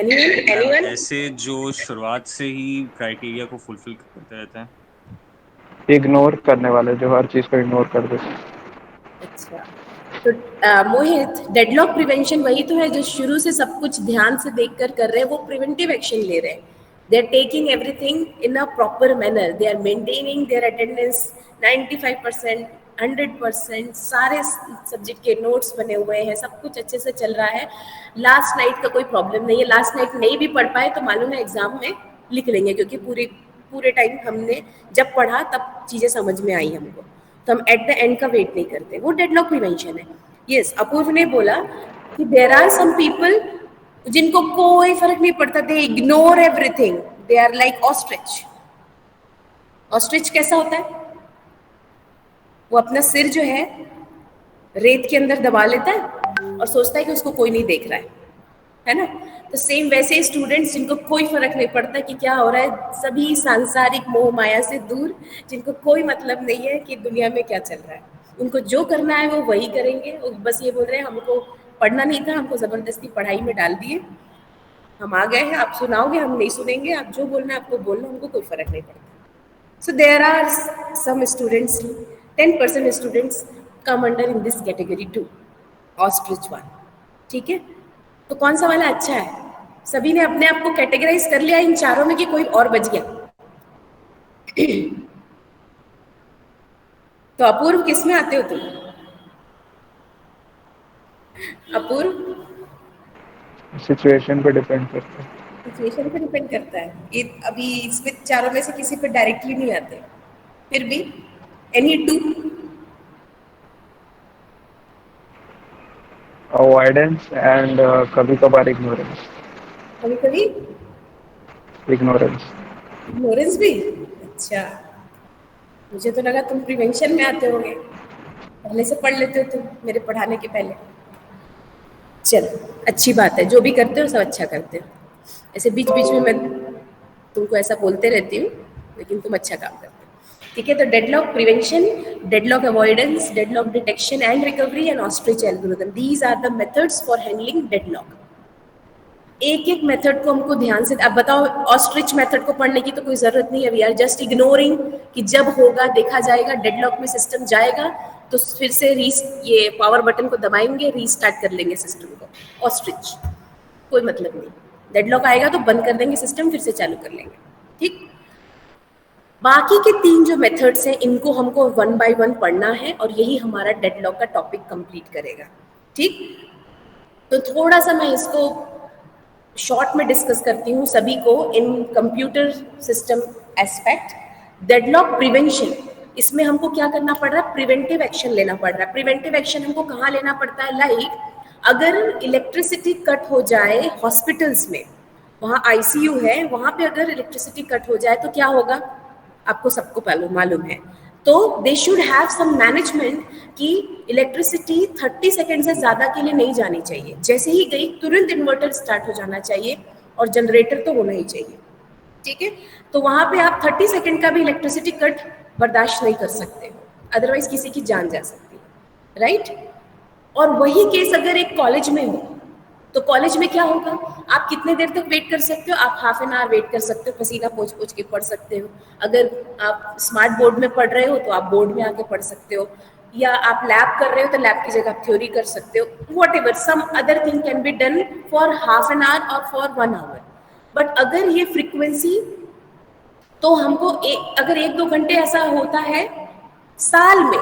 Anyone? ऐसे जो शुरुआत से ही क्राइटेरिया को फुलफिल करते रहते हैं, इग्नोर करने वाले जो हर चीज को इग्नोर कर देते हैं। अच्छा, तो मोहित, डेडलॉक प्रिवेंशन वही तो है जो शुरू से सब कुछ ध्यान से देखकर कर रहे हैं, वो प्रिवेंटिव एक्शन ले रहे हैं, they are taking everything in a proper manner, they are maintaining their attendance 95%, 100%, सारे सब्जेक्ट के नोट्स बने हुए हैं, सब कुछ अच्छे से चल रहा है, लास्ट नाइट का कोई प्रॉब्लम नहीं है, लास्ट नाइट नहीं भी पढ़ पाए तो मालूम है एग्जाम में लिख लेंगे, क्योंकि पूरे टाइम हमने जब पढ़ा तब चीजें समझ में आई हमको, तो हम एट द एंड का वेट नहीं करते, वो डेडलॉक प्रिवेंशन है। यस, अपूर्व ने बोला कि देयर आर सम पीपल जिनको कोई फर्क नहीं पड़ता, they ignore everything, they are like ostrich. Ostrich कैसा होता है? वो अपना सिर जो है रेत के अंदर दबा लेता है और सोचता है कि उसको कोई नहीं देख रहा है ना? तो सेम वैसे ही स्टूडेंट्स जिनको कोई फर्क नहीं पड़ता कि क्या हो रहा है, सभी सांसारिक मोह माया से दूर, जिनको कोई मतलब नहीं है कि दुनिया में क्या चल रहा है, उनको जो करना है वो वही करेंगे। वो बस ये बोल रहे हैं हमको पढ़ना नहीं था, हमको जबरदस्ती पढ़ाई में डाल दिए, हम आ गए हैं, आप सुनाओगे हम नहीं सुनेंगे, आप जो बोलना है आपको बोलना, हमको कोई फर्क नहीं पड़ता। So there are some students, 10% students come under in this category too, ostrich one. ठीक है, तो कौन सा वाला अच्छा है? सभी ने अपने आप को कैटेगराइज कर लिया इन चारों में कि कोई और बच गया? तो अपूर्व किस में आते हो तुम? अपूर्व सिचुएशन पे डिपेंड करता है। सिचुएशन पे डिपेंड करता है। ये अभी इसमें चारों में से किसी पे डायरेक्टली नहीं आते, फिर भी एनी टू? अवॉइडेंस एंड कभी कभार इग्नोरेंस। कभी कभी इग्नोरेंस। इग्नोरेंस भी? अच्छा, मुझे तो लगा तुम प्रिवेंशन में आते होगे, पहले से पढ़ लेते हो तुम मेरे पढ़ाने के पहले। चलो अच्छी बात है, जो भी करते हो सब अच्छा करते हो। ऐसे बीच बीच में मैं तुमको ऐसा बोलते रहती हूँ, लेकिन तुम अच्छा काम करते हो। ठीक है, तो deadlock prevention, deadlock avoidance, deadlock detection and recovery and ostrich algorithm, these are the methods for handling deadlock. एक एक मेथड को हमको ध्यान से, अब बताओ ऑस्ट्रिच मेथड को पढ़ने की तो कोई जरूरत नहीं है, वी आर जस्ट इग्नोरिंग कि जब होगा देखा जाएगा, डेडलॉक में सिस्टम जाएगा तो फिर से ये पावर बटन को दबाएंगे, रीस्टार्ट कर लेंगे सिस्टम को। ऑस्ट्रिच कोई मतलब नहीं, डेडलॉक आएगा तो बंद कर देंगे सिस्टम, फिर से चालू कर लेंगे। ठीक, बाकी के 3 जो मेथड्स हैं इनको हमको 1 by 1 पढ़ना है और यही हमारा डेडलॉक का टॉपिक कंप्लीट करेगा। ठीक, तो थोड़ा सा मैं इसको शॉर्ट में डिस्कस करती हूँ सभी को इन computer system aspect. Deadlock prevention, इसमें हमको क्या करना पड़ रहा है? प्रिवेंटिव एक्शन लेना पड़ रहा है। प्रिवेंटिव एक्शन हमको कहाँ लेना पड़ता है? लाइक अगर इलेक्ट्रिसिटी कट हो जाए हॉस्पिटल्स में, वहाँ आईसीयू है, वहाँ पे अगर इलेक्ट्रिसिटी कट हो जाए तो क्या होगा? आपको सबको मालूम है। तो they should have some management कि इलेक्ट्रिसिटी 30 सेकेंड से ज़्यादा के लिए नहीं जानी चाहिए, जैसे ही गई तुरंत इन्वर्टर स्टार्ट हो जाना चाहिए और जनरेटर तो होना ही चाहिए। ठीक है, तो वहाँ पे आप 30 सेकेंड का भी इलेक्ट्रिसिटी कट बर्दाश्त नहीं कर सकते, अदरवाइज किसी की जान जा सकती है, राइट? और वही केस अगर एक कॉलेज में हो तो कॉलेज में क्या होगा? आप कितने देर तक वेट कर सकते हो? आप हाफ एन आवर वेट कर सकते हो, पसीना पोंछ पोंछ के पढ़ सकते हो। अगर आप स्मार्ट बोर्ड में पढ़ रहे हो तो आप बोर्ड में आके पढ़ सकते हो, या आप लैब कर रहे हो तो लैब की जगह आप थ्योरी कर सकते हो। Whatever some other thing can be done for half an hour और फॉर 1 आवर। बट अगर ये फ्रीक्वेंसी, तो हमको अगर 1-2 घंटे ऐसा होता है साल में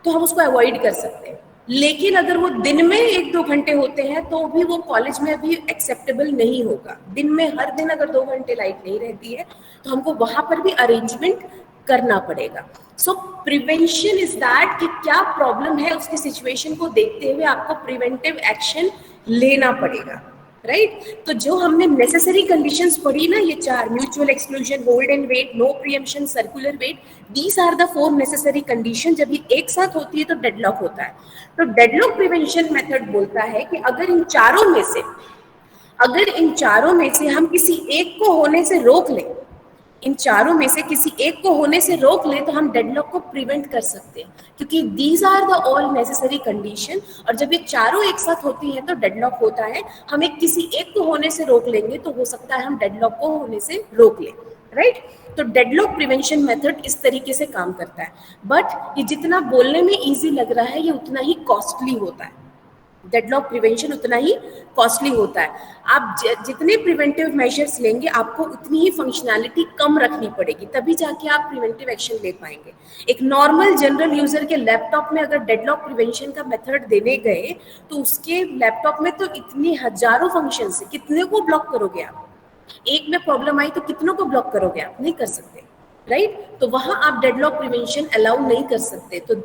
तो हम उसको अवॉइड कर सकते हैं, लेकिन अगर वो दिन में 1-2 घंटे होते हैं तो भी वो कॉलेज में भी एक्सेप्टेबल नहीं होगा। दिन में हर दिन अगर 2 घंटे लाइट नहीं रहती है तो हमको वहां पर भी अरेंजमेंट करना पड़ेगा। सो प्रिवेंशन इज दैट कि क्या प्रॉब्लम है उसकी सिचुएशन को देखते हुए आपको प्रिवेंटिव एक्शन लेना पड़ेगा, राइट? तो जो हमने नेसेसरी कंडीशंस पढ़ी ना, ये 4, mutual exclusion, hold and wait, no preemption, circular wait, these are the 4 necessary condition. जब ये एक साथ होती है तो डेडलॉक होता है। तो डेडलॉक प्रिवेंशन मेथड बोलता है कि अगर इन चारों में से हम किसी एक को होने से रोक लें, इन चारों में से किसी एक को होने से रोक ले तो हम डेडलॉक को प्रिवेंट कर सकते हैं, क्योंकि these are the all necessary condition. और जब ये चारों एक साथ होती हैं तो डेडलॉक होता है। हम एक किसी एक को होने से रोक लेंगे तो हो सकता है हम डेडलॉक को होने से रोक लें, राइट? तो डेडलॉक प्रिवेंशन मेथड इस तरीके से काम करता है। बट ये जितना बोलने में ईजी लग रहा है ये उतना ही कॉस्टली होता है। डेडलॉक प्रिवेंशन उतना ही कॉस्टली होता है। आप जितने प्रिवेंटिव मेजर्स लेंगे आपको उतनी ही फंक्शनैलिटी कम रखनी पड़ेगी, तभी जाके आप प्रिवेंटिव एक्शन ले पाएंगे। एक नॉर्मल जनरल यूजर के लैपटॉप में अगर डेडलॉक प्रिवेंशन का मेथड देने गए तो उसके लैपटॉप में तो इतनी हजारों फंक्शन है, कितने को ब्लॉक करोगे आप? एक में प्रॉब्लम आई तो कितनों को ब्लॉक करोगे आप? नहीं कर सकते, राइट? तो वहां आप डेडलॉक प्रिवेंशन अलाउ नहीं कर सकते। तो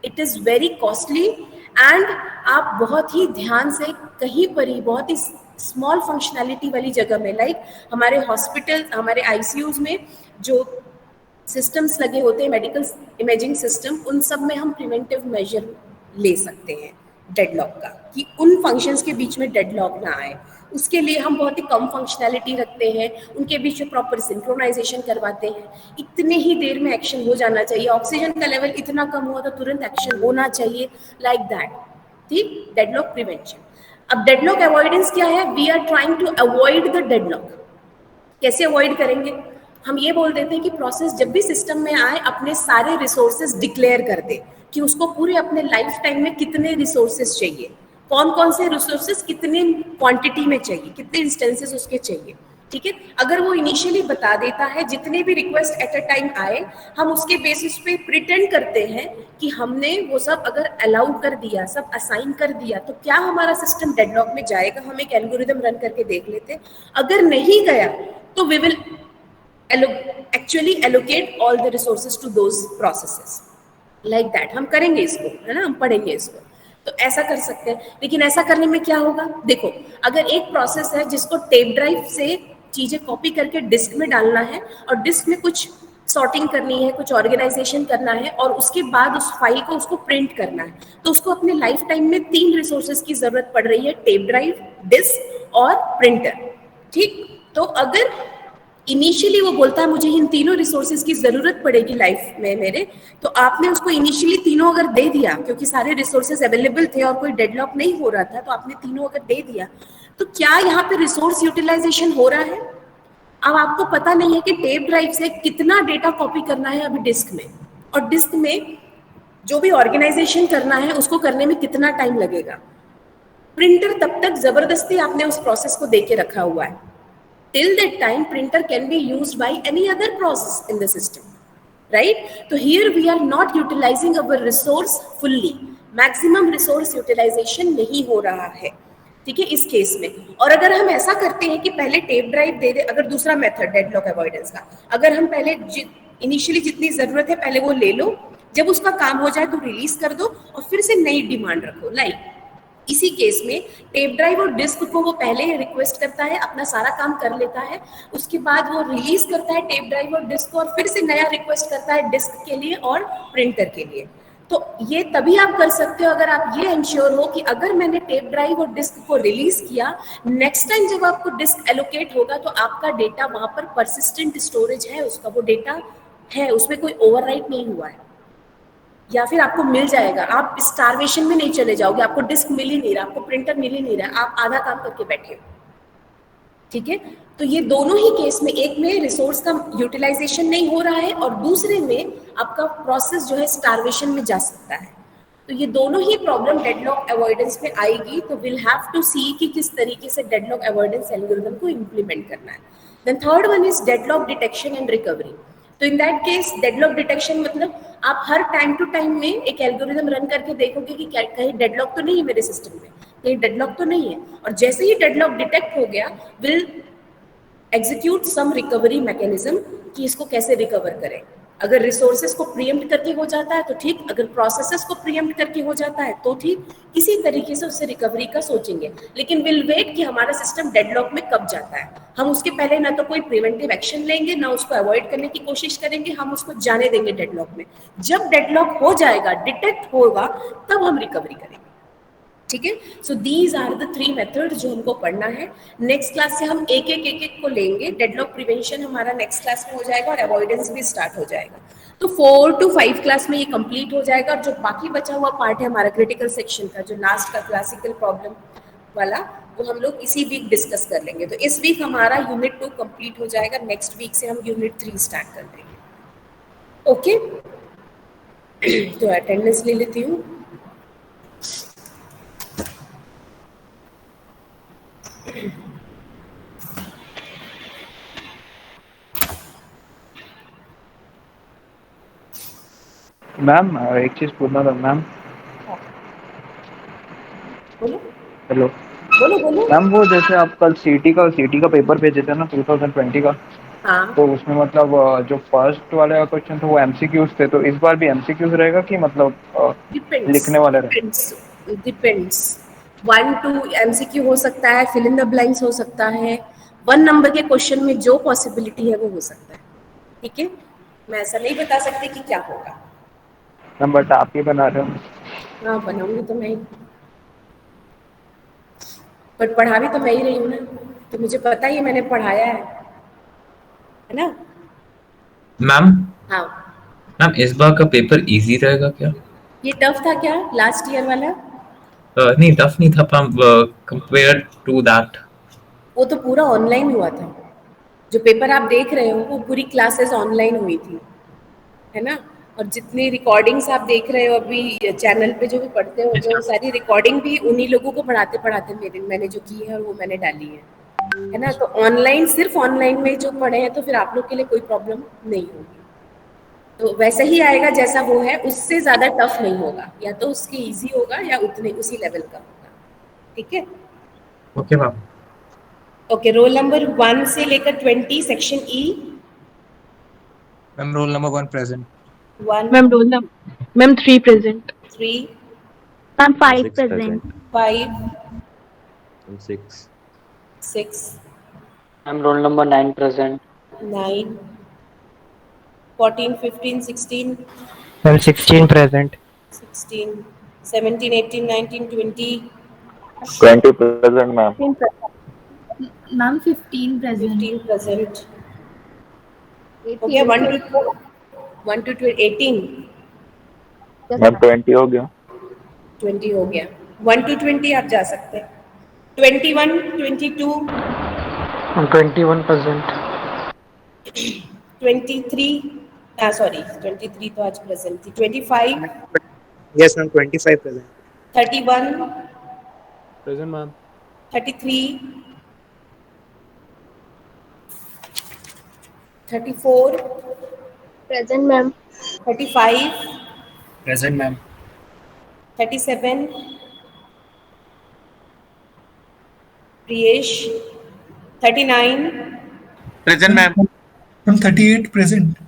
it is very costly and आप बहुत ही ध्यान से कहीं पर ही बहुत ही स्मॉल फंक्शनैलिटी वाली जगह में, लाइक हमारे हॉस्पिटल, हमारे आईसीयूज में जो सिस्टम्स लगे होते हैं, मेडिकल इमेजिंग सिस्टम, उन सब में हम प्रिवेंटिव मेजर ले सकते हैं डेडलॉक का, कि उन फंक्शंस के बीच में डेडलॉक ना आए। उसके लिए हम बहुत ही कम फंक्शनैलिटी रखते हैं, उनके बीच में प्रॉपर सिंक्रोनाइजेशन करवाते हैं। इतने ही देर में एक्शन हो जाना चाहिए, ऑक्सीजन का लेवल इतना कम हुआ तो तुरंत एक्शन होना चाहिए, लाइक दैट। ठीक, डेडलॉक प्रिवेंशन। अब डेडलॉक अवॉइडेंस क्या है? We are trying to avoid the deadlock. कैसे अवॉइड करेंगे? हम ये बोल देते हैं कि प्रोसेस जब भी सिस्टम में आए अपने सारे रिसोर्सेज डिक्लेयर कर दे, कि उसको पूरे अपने लाइफ टाइम में कितने रिसोर्सेज चाहिए, कौन कौन से रिसोर्सेज कितने क्वांटिटी में चाहिए, कितने इंस्टेंसेस उसके चाहिए। ठीक है, अगर वो इनिशियली बता देता है, जितने भी रिक्वेस्ट एट अ टाइम आए, हम उसके बेसिस पे प्रिटेंड करते हैं कि हमने वो सब अगर अलाउ कर दिया, सब असाइन कर दिया, तो क्या हमारा सिस्टम डेडलॉक में जाएगा? हम एक एल्गोरिदम रन करके देख लेते हैं। अगर नहीं गया तो we will actually allocate all the resources to those processes, like that। हम करेंगे इसको, है ना, हम पढ़ेंगे इसको, तो ऐसा कर सकते हैं। लेकिन ऐसा करने में क्या होगा? देखो, अगर एक प्रोसेस है जिसको टेप ड्राइव से चीजें कॉपी करके डिस्क में डालना है, और डिस्क में कुछ सॉर्टिंग करनी है, कुछ ऑर्गेनाइजेशन करना है, और उसके बाद उस फाइल को उसको प्रिंट करना है, तो उसको अपने लाइफ टाइम में 3 रिसोर्सेज की जरूरत पड़ रही है, टेप ड्राइव, डिस्क और प्रिंटर। ठीक, तो अगर इनिशियली वो बोलता है मुझे इन तीनों रिसोर्सेज की जरूरत पड़ेगी लाइफ में मेरे, तो आपने उसको इनिशियली तीनों अगर दे दिया, क्योंकि सारे रिसोर्सेज अवेलेबल थे और कोई डेडलॉक नहीं हो रहा था, तो आपने तीनों अगर दे दिया, तो क्या यहाँ पे रिसोर्स यूटिलाइजेशन हो रहा है? अब आपको पता नहीं है कि टेप ड्राइव से कितना डेटा कॉपी करना है अभी डिस्क में, और डिस्क में जो भी ऑर्गेनाइजेशन करना है उसको करने में कितना टाइम लगेगा। प्रिंटर तब तक जबरदस्ती आपने उस प्रोसेस को दे के रखा हुआ है। Till that time, printer can be used by any other process in the system, right? So here we are not utilizing our resource fully. Maximum resource utilization नहीं हो रहा है, ठीक है, इस केस में। और अगर हम ऐसा करते हैं कि पहले टेप ड्राइव दे दे, अगर दूसरा मेथड डेडलॉक अवॉइडेंस का, अगर हम पहले इनिशियली जितनी जरूरत है पहले वो ले लो, जब उसका काम हो जाए तो रिलीज कर दो, और फिर से नई डिमांड रखो। लाइक इसी केस में टेप ड्राइव और डिस्क को वो पहले रिक्वेस्ट करता है, अपना सारा काम कर लेता है, उसके बाद वो रिलीज करता है टेप ड्राइव और डिस्क को, और फिर से नया रिक्वेस्ट करता है डिस्क के लिए और प्रिंटर के लिए। तो ये तभी आप कर सकते हो अगर आप ये इंश्योर हो कि अगर मैंने टेप ड्राइव और डिस्क को रिलीज किया, नेक्स्ट टाइम जब आपको डिस्क एलोकेट होगा तो आपका डेटा वहां पर परसिस्टेंट स्टोरेज है, उसका वो डेटा है, उसमें कोई ओवरराइट नहीं हुआ है, या फिर आपको मिल जाएगा। आप स्टारवेशन में नहीं चले जाओगे, आपको डिस्क मिल ही नहीं रहा, आपको प्रिंटर मिल ही नहीं रहा, आप आधा काम करके बैठे हो। ठीक है, तो ये दोनों ही केस में, एक में रिसोर्स का यूटिलाइजेशन नहीं हो रहा है और दूसरे में आपका प्रोसेस जो है स्टारवेशन में जा सकता है। तो ये दोनों ही प्रॉब्लम डेडलॉक अवॉइडेंस में आएगी। तो विल हैव टू सी कि किस तरीके से डेडलॉक अवॉइडेंस एल्गोरिथम को इम्प्लीमेंट करना है। Then third one is deadlock detection and recovery. तो in that case deadlock detection मतलब आप हर टाइम टू टाइम में एक एल्गोरिथम रन करके देखोगे कि कहीं डेडलॉक तो नहीं है मेरे सिस्टम में, कहीं डेडलॉक तो नहीं है, और जैसे ही डेडलॉक डिटेक्ट हो गया will execute some recovery mechanism कि इसको कैसे रिकवर करें। अगर रिसोर्सेज को प्रीएम्प्ट करके हो जाता है तो ठीक, अगर प्रोसेसेस को प्रीएम्प्ट करके हो जाता है तो ठीक, इसी तरीके से उससे रिकवरी का सोचेंगे। लेकिन विल वेट कि हमारा सिस्टम डेडलॉक में कब जाता है, हम उसके पहले ना तो कोई प्रिवेंटिव एक्शन लेंगे, ना उसको अवॉइड करने की कोशिश करेंगे, हम उसको जाने देंगे डेडलॉक में। जब डेडलॉक हो जाएगा, डिटेक्ट होगा, तब हम रिकवरी करेंगे। ठीक है, so these are the 3 method जो हमको पढ़ना है। नेक्स्ट क्लास से हम एक एक को लेंगे। डेडलॉक प्रिवेंशन हमारा नेक्स्ट क्लास में हो जाएगा और अवॉइडेंस भी स्टार्ट हो जाएगा। तो 4 to 5 क्लास में ये कंप्लीट हो जाएगा, और जो बाकी बचा हुआ पार्ट है हमारा क्रिटिकल सेक्शन का, जो लास्ट का क्लासिकल प्रॉब्लम वाला, वो हम लोग इसी वीक डिस्कस कर लेंगे। तो इस वीक हमारा यूनिट 2 कंप्लीट हो जाएगा, नेक्स्ट वीक से हम यूनिट 3 स्टार्ट कर देंगे। ओके, तो अटेंडेंस ले लेती हूँ। मैम एक चीज पूछना था मैम। बोलो। हेलो, बोलो बोलो। मैम वो जैसे आप कल सीटी का पेपर भेजे थे ना 2020 का, हाँ, तो उसमें मतलब जो फर्स्ट वाले क्वेश्चन थे वो एमसीक्यूज थे, तो इस बार भी एमसीक्यूज रहेगा कि मतलब डिपेंड्स लिखने वाले रहेंगे? डिपेंड्स डिपेंड्स 1 to एमसीक्यू हो सकता है, फिल इन द ब्लैंक्स हो सकता है, 1 नंबर के क्वेश्चन में जो पॉसिबिलिटी है वो हो सकता है। ठीक है, मैं ऐसा नहीं बता सकती कि क्या होगा। मैम बट आप ही बना रहे हो। हाँ, बनाऊंगी तो मैं ही, बट पढ़ा भी तो मैं ही रही हूँ ना, तो मुझे पता ही है, मैंने पढ़ाया है ना। मैम हाँ, मैम इस बार का पेपर इजी रहेगा क्या? ये टफ था क्या लास्ट ईयर वाला? नहीं, टफ नहीं था, कंपेयर टू दैट। वो तो पूरा ऑनलाइन हुआ था। जो पेपर आप देख रहे हो वो पूरी क्लासेस ऑनलाइन हुई थी, है ना। और जितनी रिकॉर्डिंग्स आप देख रहे हो अभी चैनल पे जो भी पढ़ते हो, वो सारी रिकॉर्डिंग भी उन्हीं लोगों को पढ़ाते पढ़ाते मैंने जो की है और वो मैंने डाली है ना। तो ऑनलाइन, सिर्फ ऑनलाइन में जो पढ़े हैं तो फिर आप लोग के लिए कोई प्रॉब्लम नहीं होगी। तो वैसे ही आएगा जैसा वो है, उससे ज़्यादा टफ नहीं होगा, या तो उसके इजी होगा या उतने उसी लेवल का होगा। ठीक है, okay ma'am. Okay. Roll number 1 से लेकर 20 section E. Ma'am roll number 1 present. 1, ma'am roll number ma'am 3 present. 3, ma'am 5 6 present. present 5, and 6 6, ma'am roll number 9 present. 9, 14, 15, 16, ma'am 16 present. 16, 17, 18, 19, 20, 20 present ma'am. Ma'am 15 present. 15 present। हो गया 1 to 18, मैम 20 हो गया। 20 हो गया। 1 to 20 आप जा सकते हैं। 21, 22, 21 प्रेजेंट। 23, सॉरी 23 तो आज प्रेजेंट थी। 25, yes ma'am 25 present. 31, Present, ma'am. 33, 34, present ma'am. 35, present ma'am. 37, Priyesh, 39, present ma'am. Ma'am 38 present.